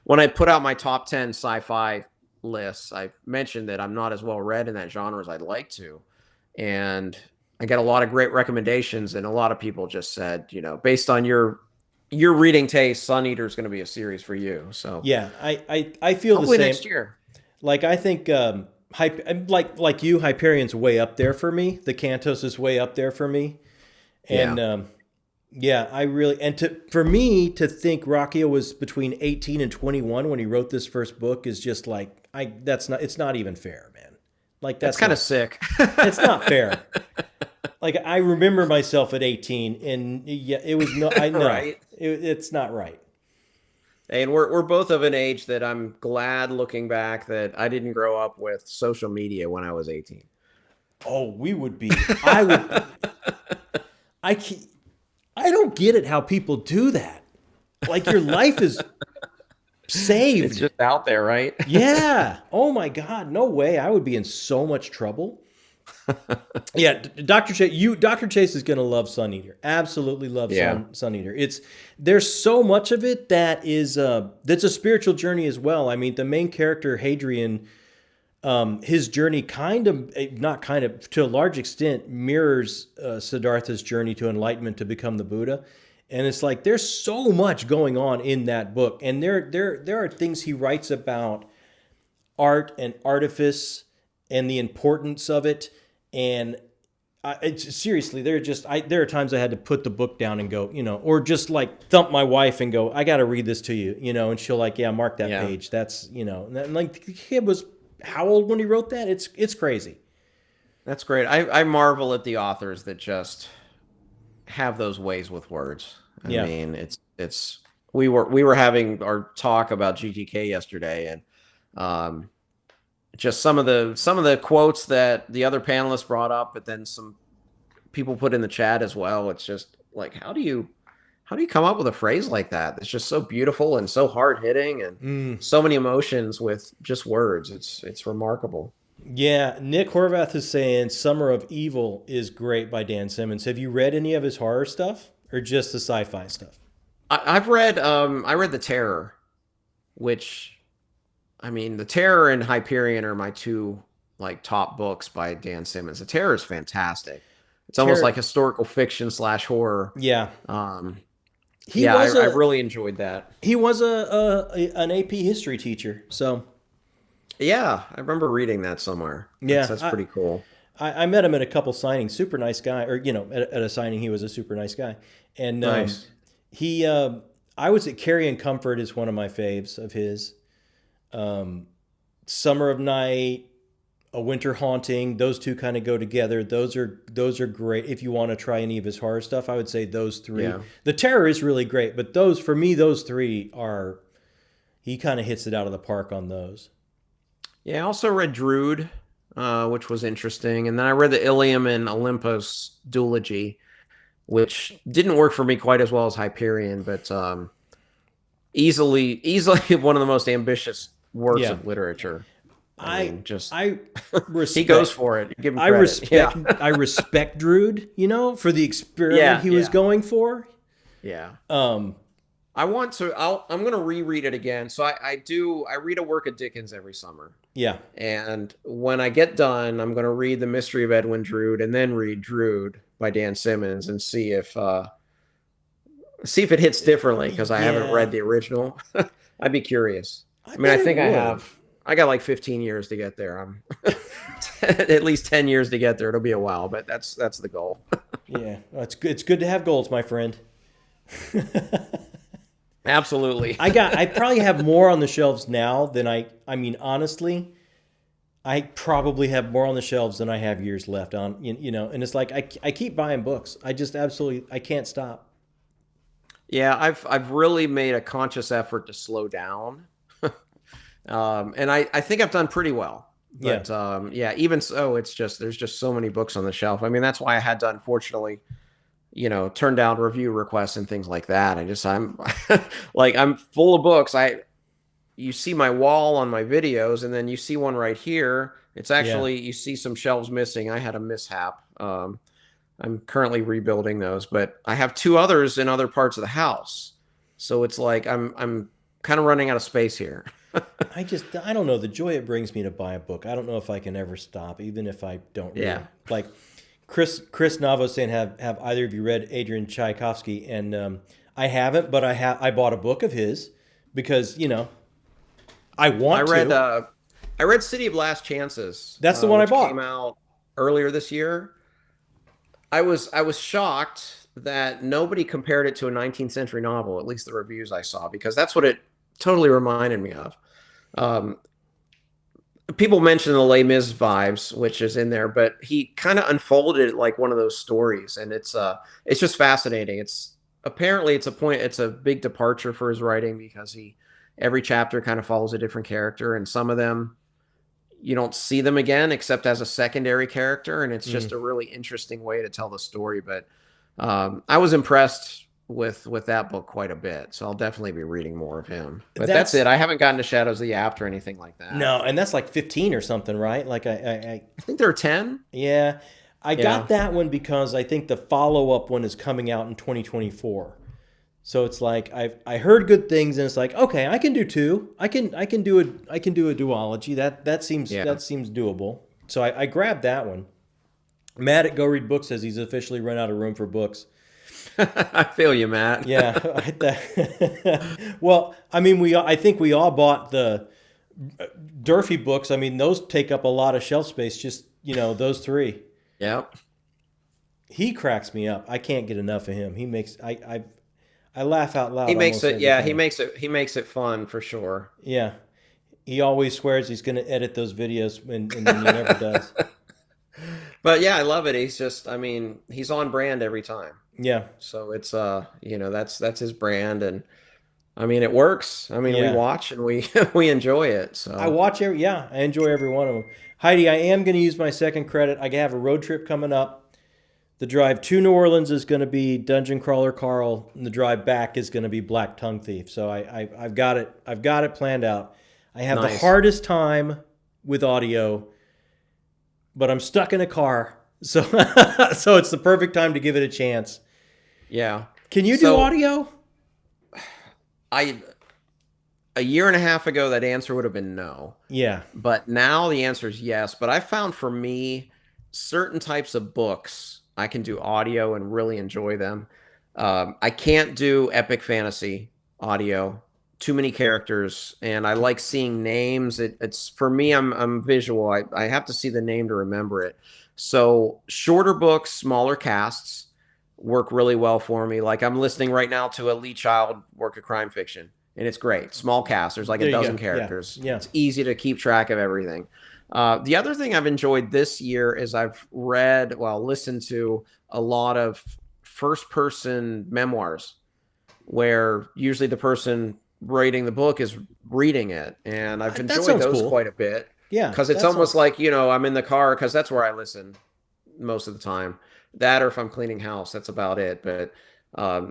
When I put out my top 10 sci-fi lists, I mentioned that I'm not as well read in that genre as I'd like to, and I get a lot of great recommendations, and a lot of people just said, based on your reading taste, Sun Eater is going to be a series for you. So yeah, I feel hopefully the same. next year. Like I think like you, Hyperion's way up there for me. The Cantos is way up there for me, and I really for me to think Rocchio was between 18 and 21 when he wrote this first book is just like it's not even fair, man. Like that's kind of sick. It's not fair. Like I remember myself at 18, and it was no. I know right. It's not right. And we're both of an age that I'm glad looking back that I didn't grow up with social media when I was 18. Oh, we would be. I would. I don't get it how people do that. Like your life is saved. It's just out there, right? Yeah. Oh my God. No way. I would be in so much trouble. Yeah, Dr. Chase is going to love Sun Eater. Absolutely love Sun Eater. There's so much of it that's a spiritual journey as well. I mean, the main character Hadrian, his journey to a large extent mirrors Siddhartha's journey to enlightenment to become the Buddha. And it's like there's so much going on in that book, and there are things he writes about art and artifice and the importance of it. And seriously, there are times I had to put the book down and go, or just like thump my wife and go, I got to read this to you, and she'll like, yeah, mark that page. That's, and like the kid was how old when he wrote that? It's crazy. That's great. I marvel at the authors that just have those ways with words. I mean, we were having our talk about GTK yesterday, and just some of the quotes that the other panelists brought up, but then some people put in the chat as well. It's just like, how do you come up with a phrase like that? It's just so beautiful and so hard hitting and so many emotions with just words. It's remarkable. Yeah. Nick Horvath is saying Summer of Evil is great by Dan Simmons. Have you read any of his horror stuff or just the sci-fi stuff? I read The Terror, which, I mean, The Terror and Hyperion are my two top books by Dan Simmons. The Terror is fantastic. It's almost like historical fiction / horror. Yeah. I really enjoyed that. He was an AP history teacher, so. Yeah, I remember reading that somewhere. Yeah, that's pretty cool. I met him at a couple signings. Super nice guy, or at a signing, he was a super nice guy. And nice. I would say Carrie and Comfort is one of my faves of his. Summer of Night, A Winter Haunting, those two kind of go together. Those are great. If you want to try any of his horror stuff, I would say those three. Yeah. The Terror is really great, but those three are, he kind of hits it out of the park on those. Yeah, I also read Drood, which was interesting. And then I read the Ilium and Olympus duology, which didn't work for me quite as well as Hyperion, but easily one of the most ambitious works of literature. I respect, he goes for it. Give him credit. I respect Drood, for the experiment he was going for. Yeah. I'm going to reread it again. So I read a work of Dickens every summer. Yeah. And when I get done, I'm going to read The Mystery of Edwin Drood and then read Drood by Dan Simmons and see if See if it hits differently because I haven't Yeah, read the original. I'd be curious. I I mean, I bet it think I would. have. I got like 15 years to get there. I'm at least 10 years to get there. It'll be a while, but that's the goal. Yeah, well, it's good. It's good to have goals, my friend. Absolutely. I probably have more on the shelves now than I mean, honestly, I probably have more on the shelves than I have years left on, and it's like I keep buying books. I just absolutely, I can't stop. Yeah, I've really made a conscious effort to slow down. And I think I've done pretty well. Yeah. But yeah, even so, it's just there's just so many books on the shelf. I mean, that's why I had to unfortunately, turn down review requests and things like that. I'm like I'm full of books. You see my wall on my videos, and then you see one right here. It's Yeah. actually you see some shelves missing. I had a mishap. I'm currently rebuilding those, but I have two others in other parts of the house. So it's like I'm kind of running out of space here. I don't know the joy it brings me to buy a book. I don't know if I can ever stop, even if I don't really Yeah. like. Chris Navo saying, have either of you read Adrian Tchaikovsky? And I haven't, but I bought a book of his because I I want read to. uh I read City of Last Chances, That's the one I which came bought. out earlier this year. I was shocked that nobody compared it to a 19th century novel, at least the reviews I saw, because that's what it totally reminded me of. Um, People mention the Les Mis vibes, which is in there, but he kind of unfolded it like one of those stories, and it's just fascinating. It's a big departure for his writing because he every chapter kind of follows a different character, and some of them you don't see them again except as a secondary character, and it's just Mm. a really interesting way to tell the story. But I was impressed with that book quite a bit, so I'll definitely be reading more of him. But that's That's it. I haven't gotten to Shadows of the Apt or anything like that. no, and that's like 15 or something, right? Like I think there are 10. yeah, I Yeah. got that one because I think the follow up one is coming out in 2024. So it's like I heard good things, and it's like, okay, I can do two. I can do a duology. Yeah. That seems doable. So I grabbed that one. Matt at Go Read Books says he's officially run out of room for books. I feel you, Matt. Yeah. Well, I mean, I think we all bought the Durfee books. I mean, those take up a lot of shelf space. Just those three. Yep. He cracks me up. I can't get enough of him. He makes I laugh out loud He makes almost it, every yeah, he time. makes it he makes it fun for sure. Yeah. He always swears he's going to edit those videos, and then he never does. But yeah, I love it. I mean, he's on brand every time. Yeah. So it's that's his brand, and I mean it works. I mean, we Yeah. watch and we we enjoy it. I So watch yeah, I enjoy every one of them. Heidi, I am going to use my second credit. I have a road trip coming up. The drive to New Orleans is going to be Dungeon Crawler Carl, and the drive back is going to be Black Tongue Thief. So I've got it. I've got it planned out. I have the nice. hardest time with audio, but I'm stuck in a car, so so it's the perfect time to give it a chance. Yeah. Can you do So audio? I a year and a half ago that answer would have been no. Yeah. But now the answer is yes. But I found for me certain types of books I can do audio and really enjoy them. I can't do epic fantasy audio. Too many characters, and I like seeing names. It's for me. I'm visual. I have to see the name to remember it. So shorter books, smaller casts work really well for me. Like I'm listening right now to a Lee Child work of crime fiction, and it's great. Small cast. There's like There a you dozen go. Yeah. characters. Yeah. It's easy to keep track of everything. The other thing I've enjoyed this year is I've listened to a lot of first person memoirs where usually the person writing the book is reading it. And I've That enjoyed sounds those cool. quite a bit Yeah. because it's that almost sounds- like, I'm in the car because that's where I listen most of the time. That or if I'm cleaning house, that's about it. But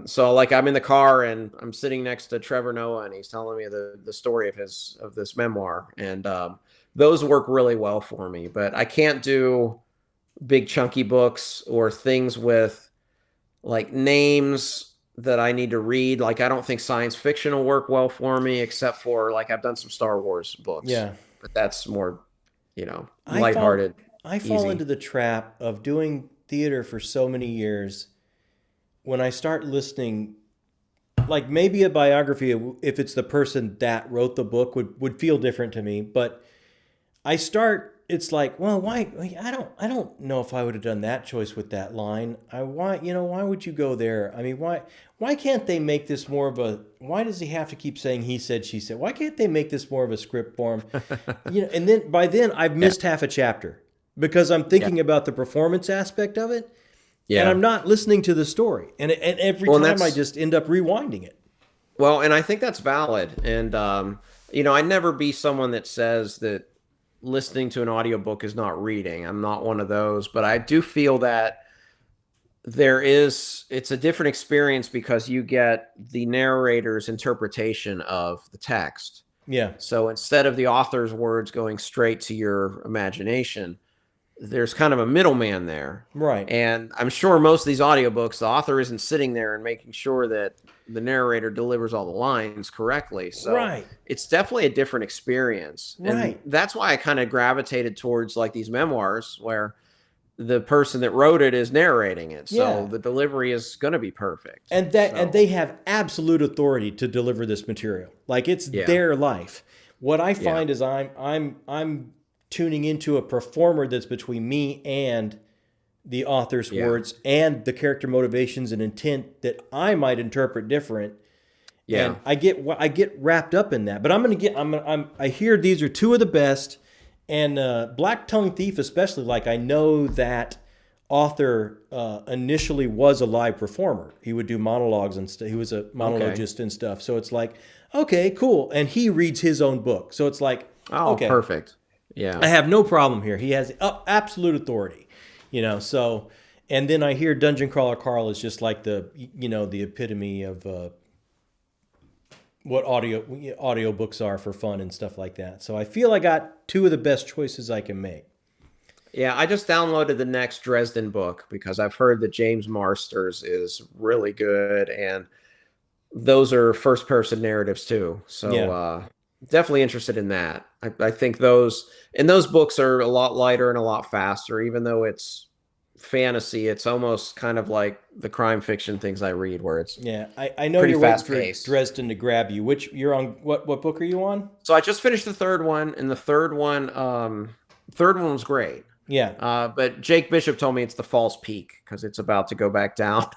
so like I'm in the car and I'm sitting next to Trevor Noah and he's telling me the story of this memoir. And those work really well for me, but I can't do big chunky books or things with like names that I need to read. Like I don't think science fiction will work well for me, except for like I've done some Star Wars books. Yeah. But that's more, I lighthearted. I fall easy. into the trap of doing theater for so many years. When I start listening like maybe a biography, if it's the person that wrote the book, would feel different to me. But it's like, well, why? I don't know if I would have done that choice with that line. Why would you go there? I mean, why can't they make this more of a? Why does he have to keep saying he said, she said? Why can't they make this more of a script form? And then by then I've missed half a chapter because I'm thinking about the performance aspect of it, and I'm not listening to the story. And every time I just end up rewinding it. Well, and I think that's valid. And I'd never be someone that says that listening to an audiobook is not reading. I'm not one of those, but I do feel that it's a different experience because you get the narrator's interpretation of the text. Yeah. So instead of the author's words going straight to your imagination, there's kind of a middleman there. Right. And I'm sure most of these audiobooks, the author isn't sitting there and making sure that the narrator delivers all the lines correctly. So it's definitely a different experience. Right. And that's why I kind of gravitated towards like these memoirs where the person that wrote it is narrating it. So the delivery is going to be perfect. And they have absolute authority to deliver this material. Like it's their life. What I find is I'm tuning into a performer that's between me and the author's words and the character motivations and intent that I might interpret different. Yeah. And I get wrapped up in that. But I hear these are two of the best, and Black Tongue Thief especially, like I know that author initially was a live performer. He would do monologues and stuff. He was a monologist and stuff. So it's like, okay, cool. And he reads his own book. So it's like, okay, perfect. Yeah. I have no problem here. He has absolute authority. So, and then I hear Dungeon Crawler Carl is just like the epitome of what audiobooks are for fun and stuff like that. So I feel I got two of the best choices I can make. Yeah, I just downloaded the next Dresden book because I've heard that James Marsters is really good, and those are first-person narratives too. So definitely interested in that. I think those books are a lot lighter and a lot faster, even though it's fantasy. It's almost kind of like the crime fiction things I read, where it's I know you're waiting for Dresden to grab you. Which you're on? What book are you on? So I just finished the third one, and the third one was great. Yeah. But Jake Bishop told me it's the false peak because it's about to go back down.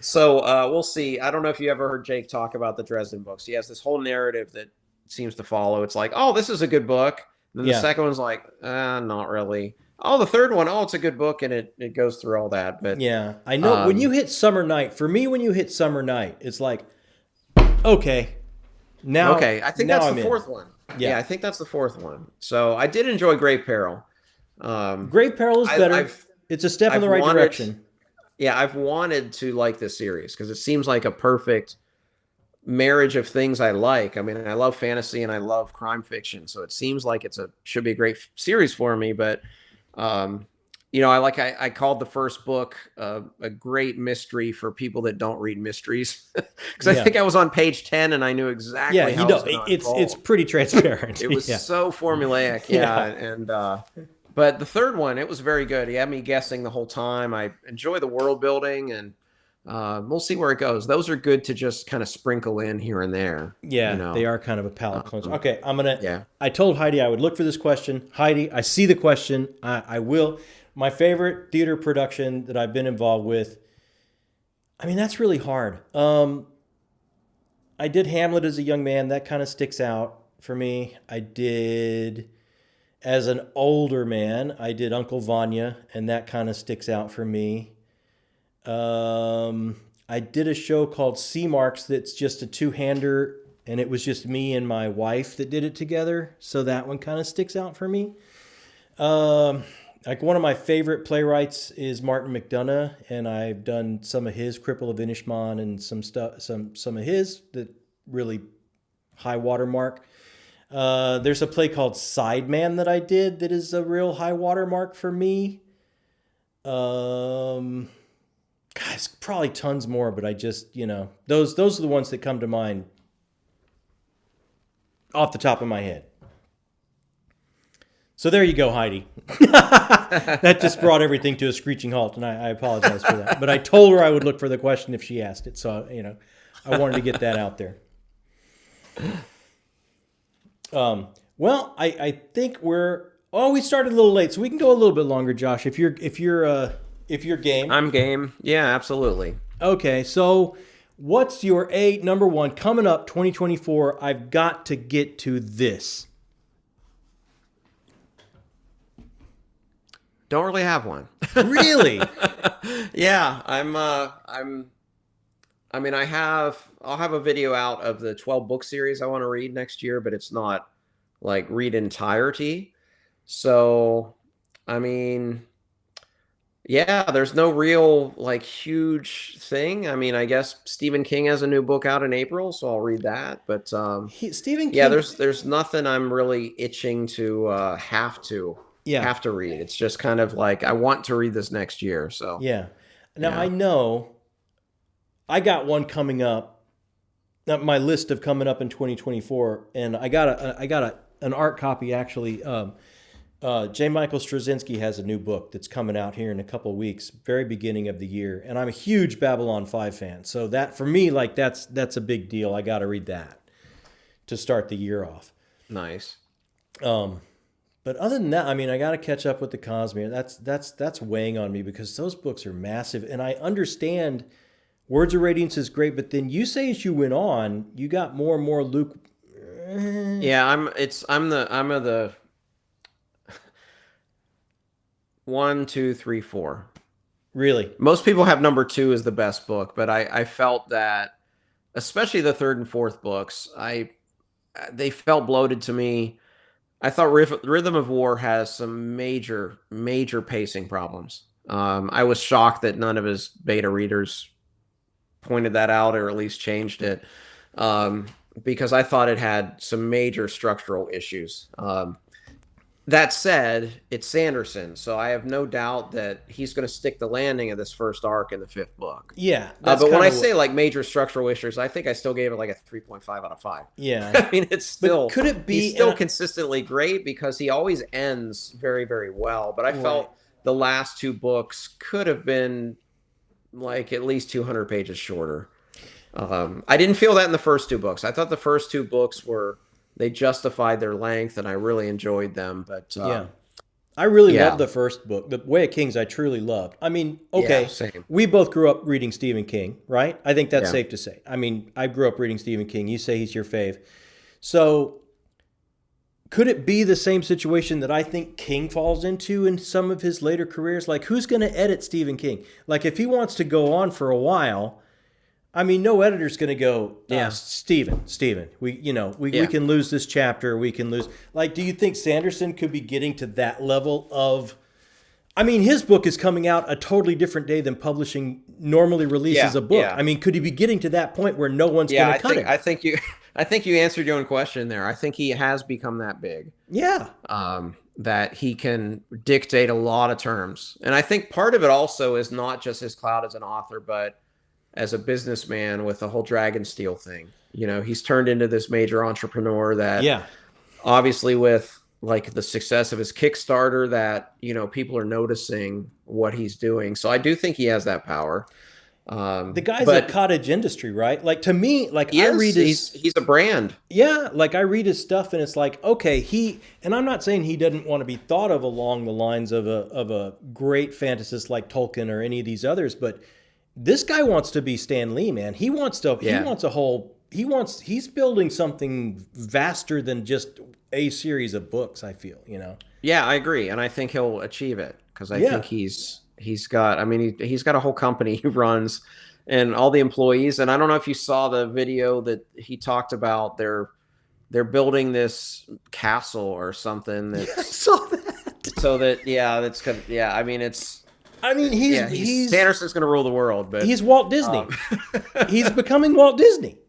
So we'll see. I don't know if you ever heard Jake talk about the Dresden books. He has this whole narrative that seems to follow. It's like, oh, this is a good book. And then the second one's like, not really. Oh, the third one, it's a good book, and it goes through all that. But yeah, I know when you hit Summer Night, for me, when you hit Summer Night, it's like, okay. I think that's the fourth one. Yeah, I think that's the fourth one. So I did enjoy Grave Peril. Grave Peril is better. It's a step in the right direction. Yeah, I've wanted to like this series because it seems like a perfect marriage of things I like. I mean, I love fantasy and I love crime fiction, so it seems like should be a great series for me. But I called the first book a great mystery for people that don't read mysteries because I think I was on page 10 and I knew exactly how it was going to unfold. It's pretty transparent. It was so formulaic, and but the third one, it was very good. He had me guessing the whole time. I enjoy the world building, and we'll see where it goes. Those are good to just kind of sprinkle in here and there. Yeah, they are kind of a palate cleanser. Okay, I told Heidi I would look for this question. Heidi, I see the question. I will. My favorite theater production that I've been involved with, I mean, that's really hard. I did Hamlet as a young man. That kind of sticks out for me. I did... As an older man, I did Uncle Vanya, and that kind of sticks out for me. I did a show called Sea Marks that's just a two-hander, and it was just me and my wife that did it together, so that one kind of sticks out for me. Like one of my favorite playwrights is Martin McDonough, and I've done some of his Cripple of Inishmaan and some of his that really high watermark. There's a play called Sideman that I did that is a real high watermark for me. Guys, probably tons more, but I just, those are the ones that come to mind off the top of my head. So there you go, Heidi. That just brought everything to a screeching halt, and I apologize for that. But I told her I would look for the question if she asked it, so, I wanted to get that out there. Well, I think we started a little late, so we can go a little bit longer, Josh, if you're game. I'm game. Yeah, absolutely. Okay, so what's your number one coming up 2024? I've got to get to this. Don't really have one. Really? Yeah, I'll have a video out of the 12 book series I want to read next year, but it's not like read entirety. So, I mean, yeah, there's no real like huge thing. I mean, I guess Stephen King has a new book out in April, so I'll read that. But Stephen King. Yeah, there's nothing I'm really itching to have to read. It's just kind of like I want to read this next year. So yeah. Now I know I got one coming up. My list of coming up in 2024, and I got an art copy actually. J. Michael Straczynski has a new book that's coming out here in a couple of weeks, very beginning of the year, and I'm a huge Babylon 5 fan. So that for me, like that's a big deal. I got to read that to start the year off. Nice. But other than that, I mean, I got to catch up with the Cosmere. That's weighing on me because those books are massive, and I understand Words of Radiance is great, but then you say as you went on, you got more and more Luke. Yeah, I'm the 1, 2, 3, 4. Really? Most people have number 2 as the best book, but I felt that, especially the 3rd and 4th books, they felt bloated to me. I thought Rhythm of War has some major pacing problems. I was shocked that none of his beta readers pointed that out or at least changed it, because I thought it had some major structural issues. That said, it's Sanderson, so I have no doubt that he's going to stick the landing of this first arc in the 5th book. Yeah. But when I say like major structural issues, I think I still gave it like a 3.5 out of 5. Yeah. I mean, it's still, but could it be he's still consistently great because he always ends very, very well. But I felt the last 2 books could have been like at least 200 pages shorter. I didn't feel that in the first 2 books. I thought the first 2 books they justified their length, and I really enjoyed them. But I really loved the first book, The Way of Kings. I truly loved. I mean, same. We both grew up reading Stephen King, right? I think that's safe to say. I mean, I grew up reading Stephen King. You say he's your fave. So could it be the same situation that I think King falls into in some of his later careers? Like, who's going to edit Stephen King? Like, if he wants to go on for a while, I mean, no editor's going to go, Stephen, we can lose this chapter. We can lose. Like, do you think Sanderson could be getting to that level of, I mean, his book is coming out a totally different day than publishing normally releases a book. Yeah. I mean, could he be getting to that point where no one's going to cut him? I think you answered your own question there. I think he has become that big. Yeah. That he can dictate a lot of terms. And I think part of it also is not just his clout as an author, but as a businessman with the whole Dragonsteel thing. You know, he's turned into this major entrepreneur that obviously with like the success of his Kickstarter that, you know, people are noticing what he's doing. So I do think he has that power. The guy's a cottage industry, right? Like, to me, like he's a brand. Yeah. Like, I read his stuff and it's like, okay, and I'm not saying he doesn't want to be thought of along the lines of a great fantasist like Tolkien or any of these others, but this guy wants to be Stan Lee, man. He's building something vaster than just a series of books, I feel, you know? Yeah, I agree. And I think he'll achieve it because I think he's got a whole company he runs and all the employees. And I don't know if you saw the video that he talked about. They're building this castle or something. I saw that. So that, I mean, it's, he's Sanderson's going to rule the world, but he's Walt Disney. He's becoming Walt Disney.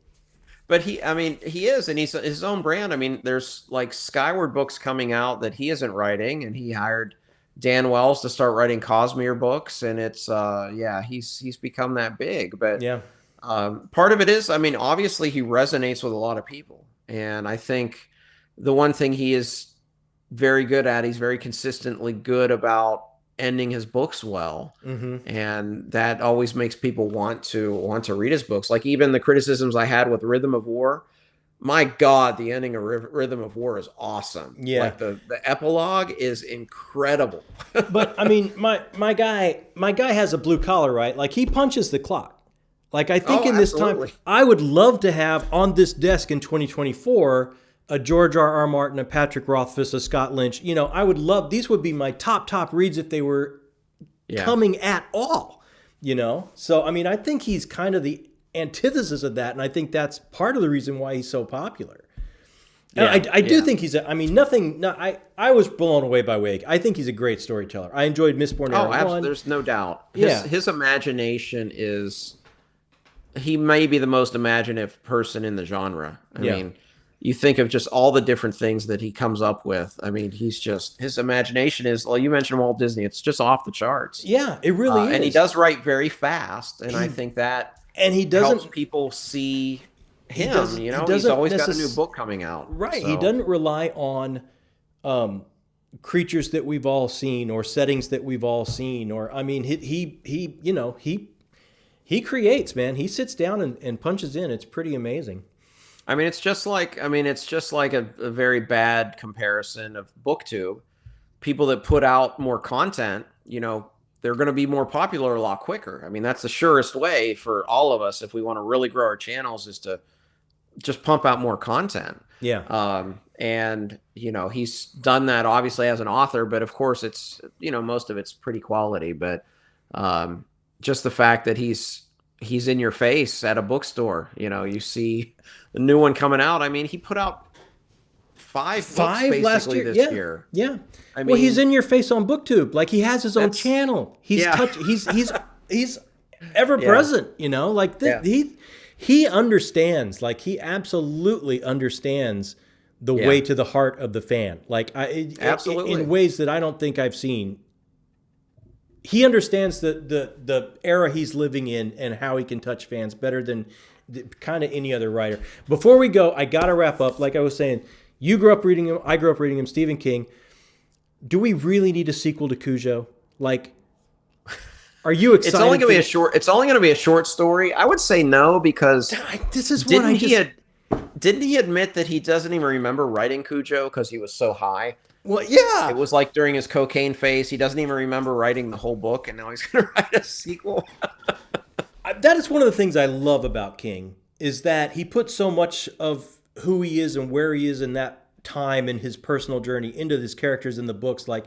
But he is, and he's his own brand. I mean, there's like Skyward books coming out that he isn't writing, and he hired Dan Wells to start writing Cosmere books, and it's he's become that big. But part of it is, I mean, obviously he resonates with a lot of people, and I think the one thing he is very good at, he's very consistently good about ending his books well. Mm-hmm. And that always makes people want to read his books. Like even the criticisms I had with Rhythm of War, my God, the ending of Rhythm of War is awesome. Yeah. Like the epilogue is incredible. But I mean, my guy has a blue collar, right? Like he punches the clock. Like I think in this absolutely. time, I would love to have on this desk in 2024 a George R. Martin, a Patrick Rothfuss, a Scott Lynch. You know, I would love, these would be my top reads if they were coming at all, you know? So, I mean, I think he's kind of the antithesis of that. And I think that's part of the reason why he's so popular. And I do think he's I was blown away by Wake. I think he's a great storyteller. I enjoyed Mistborn Era 1. Absolutely. There's no doubt. His imagination is, he may be the most imaginative person in the genre. I mean, you think of just all the different things that he comes up with. I mean, his imagination is, well, you mentioned Walt Disney. It's just off the charts. Yeah, it really is. And he does write very fast. And I think that helps people see him. He's always got a new book coming out. Right. So. He doesn't rely on creatures that we've all seen or settings that we've all seen. Or, I mean, he creates, man. He sits down and punches in. It's pretty amazing. I mean, it's just like a very bad comparison of BookTube. People that put out more content, they're going to be more popular a lot quicker. I mean, that's the surest way for all of us if we want to really grow our channels is to just pump out more content. Yeah. And he's done that obviously as an author, but of course it's, most of it's pretty quality, but just the fact that he's in your face at a bookstore, you see the new one coming out. I mean, he put out five books basically last year. this year. Yeah. I mean, he's in your face on BookTube. Like he has his own channel. He's he's ever present, like he understands, like he absolutely understands the way to the heart of the fan. Like absolutely in ways that I don't think I've seen. He understands the era he's living in and how he can touch fans better than kind of any other writer. Before we go, I got to wrap up. Like I was saying, you grew up reading him. I grew up reading him. Stephen King. Do we really need a sequel to Cujo? Like, are you excited? It's only going to be a short. It's only going to be a short story. I would say no because this is what didn't he admit that he doesn't even remember writing Cujo because he was so high? Well, yeah. It was like during his cocaine phase. He doesn't even remember writing the whole book, and now he's going to write a sequel. That is one of the things I love about King, is that he puts so much of who he is and where he is in that time and his personal journey into his characters in the books. Like,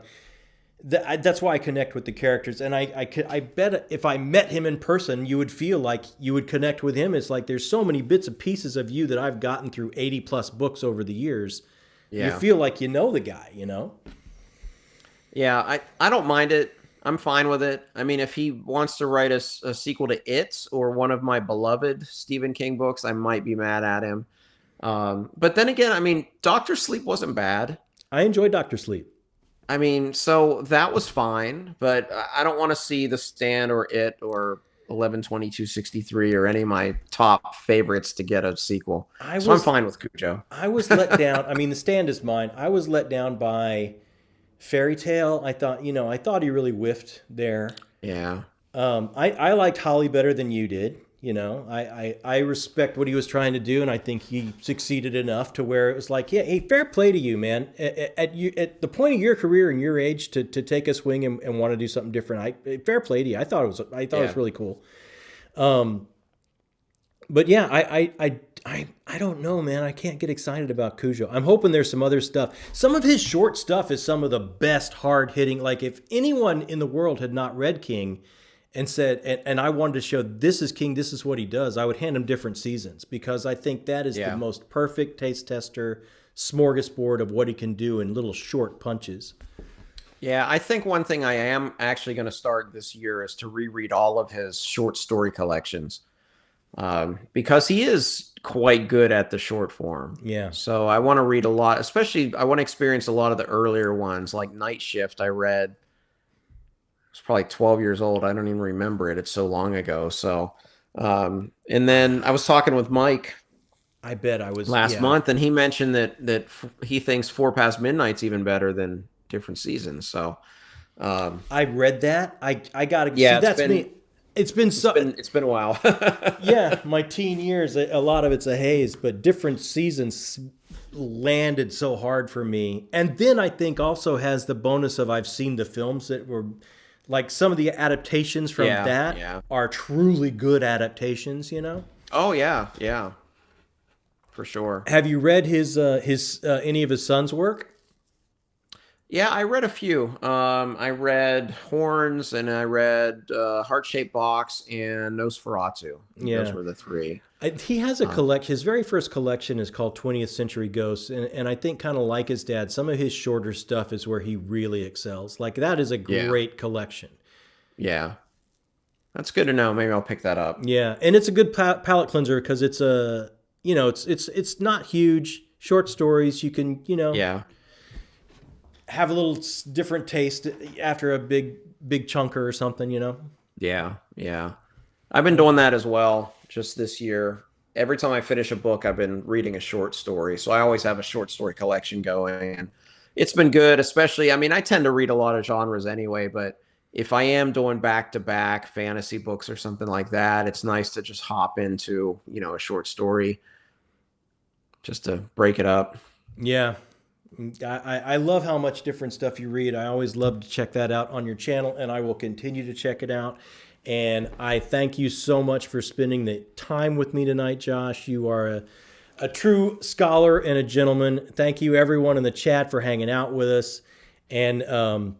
that's why I connect with the characters. And I bet if I met him in person, you would feel like you would connect with him. It's like there's so many bits and pieces of you that I've gotten through 80 plus books over the years. Yeah. You feel like you know the guy, Yeah, I don't mind it. I'm fine with it. I mean, if he wants to write a sequel to It or one of my beloved Stephen King books, I might be mad at him. But then again, I mean, Dr. Sleep wasn't bad. I enjoyed Dr. Sleep. I mean, so that was fine, but I don't want to see The Stand or It or 11/22/63 or any of my top favorites to get a sequel. So I'm fine with Cujo. I was let down. I mean, The Stand is mine. I was let down by Fairy Tale. I thought he really whiffed there. Yeah. I liked Holly better than you did. I respect what he was trying to do, and I think he succeeded enough to where it was like, yeah, hey, fair play to you, man. At the point of your career and your age to take a swing and want to do something different, fair play to you. I thought it was really cool. But yeah, I don't know, man. I can't get excited about Cujo. I'm hoping there's some other stuff. Some of his short stuff is some of the best hard hitting. Like if anyone in the world had not read King and said, and I wanted to show this is King, this is what he does, I would hand him different seasons because I think that is the most perfect taste tester smorgasbord of what he can do in little short punches. Yeah, I think one thing I am actually going to start this year is to reread all of his short story collections because he is quite good at the short form. Yeah. So I want to read a lot, especially I want to experience a lot of the earlier ones like Night Shift I read. It's probably 12 years old. I don't even remember it. It's so long ago. So, and then I was talking with Mike. I bet I was last month, and he mentioned that he thinks 4 Past Midnight's even better than different seasons. So, I read that. I gotta. Yeah, see, that's me. It's been a while. Yeah, my teen years. A lot of it's a haze, but different seasons landed so hard for me. And then I think also has the bonus of I've seen the films that were like some of the adaptations from that are truly good adaptations. You know. Oh yeah, for sure. Have you read his any of his son's work? Yeah, I read a few. I read Horns, and I read Heart-Shaped Box and Nosferatu. Yeah. Those were the three. He has a collection. His very first collection is called 20th Century Ghosts, and I think kind of like his dad, some of his shorter stuff is where he really excels. Like that is a great collection. Yeah, that's good to know. Maybe I'll pick that up. Yeah, and it's a good palate cleanser because it's it's not huge, short stories. You can have a little different taste after a big chunker or something, you know? Yeah. I've been doing that as well just this year. Every time I finish a book, I've been reading a short story. So I always have a short story collection going. And it's been good, especially, I mean, I tend to read a lot of genres anyway, but if I am doing back-to-back fantasy books or something like that, it's nice to just hop into, a short story just to break it up. Yeah. I love how much different stuff you read. I always love to check that out on your channel, and I will continue to check it out. And I thank you so much for spending the time with me tonight, Josh. You are a true scholar and a gentleman. Thank you, everyone in the chat, for hanging out with us. And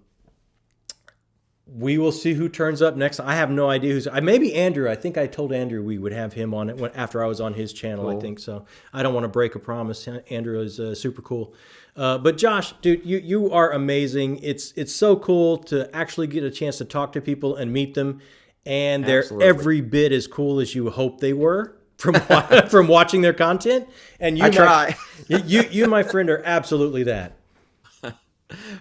we will see who turns up next. I have no idea who's. Maybe Andrew. I think I told Andrew we would have him on it after I was on his channel. Cool. I think so. I don't want to break a promise. Andrew is super cool. But Josh, dude, you are amazing. It's so cool to actually get a chance to talk to people and meet them, and they're every bit as cool as you hope they were from watching their content. And you, you, my friend, are absolutely that.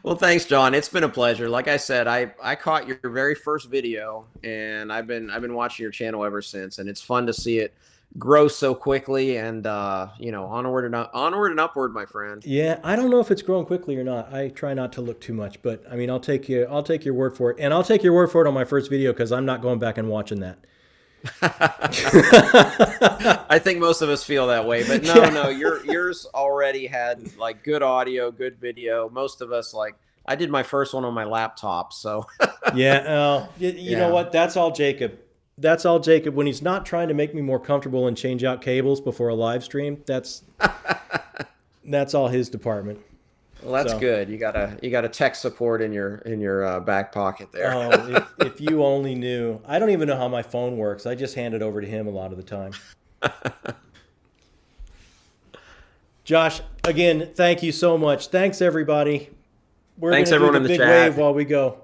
Well, thanks, John. It's been a pleasure. Like I said, I caught your very first video, and I've been watching your channel ever since, and it's fun to see it grow so quickly, and onward and upward, my friend. Yeah, I don't know if it's growing quickly or not. I try not to look too much, but I mean, I'll take your word for it, and I'll take your word for it on my first video because I'm not going back and watching that. I think most of us feel that way, but no, yours already had like good audio, good video. Most of us, like, I did my first one on my laptop, so yeah. You know what? That's all Jacob. That's all Jacob. When he's not trying to make me more comfortable and change out cables before a live stream, that's all his department. Well, that's good. You got a tech support in your back pocket there. Oh, if you only knew. I don't even know how my phone works. I just hand it over to him a lot of the time. Josh, again, thank you so much. Thanks, everybody. Thanks, everyone in the chat. Big wave while we go.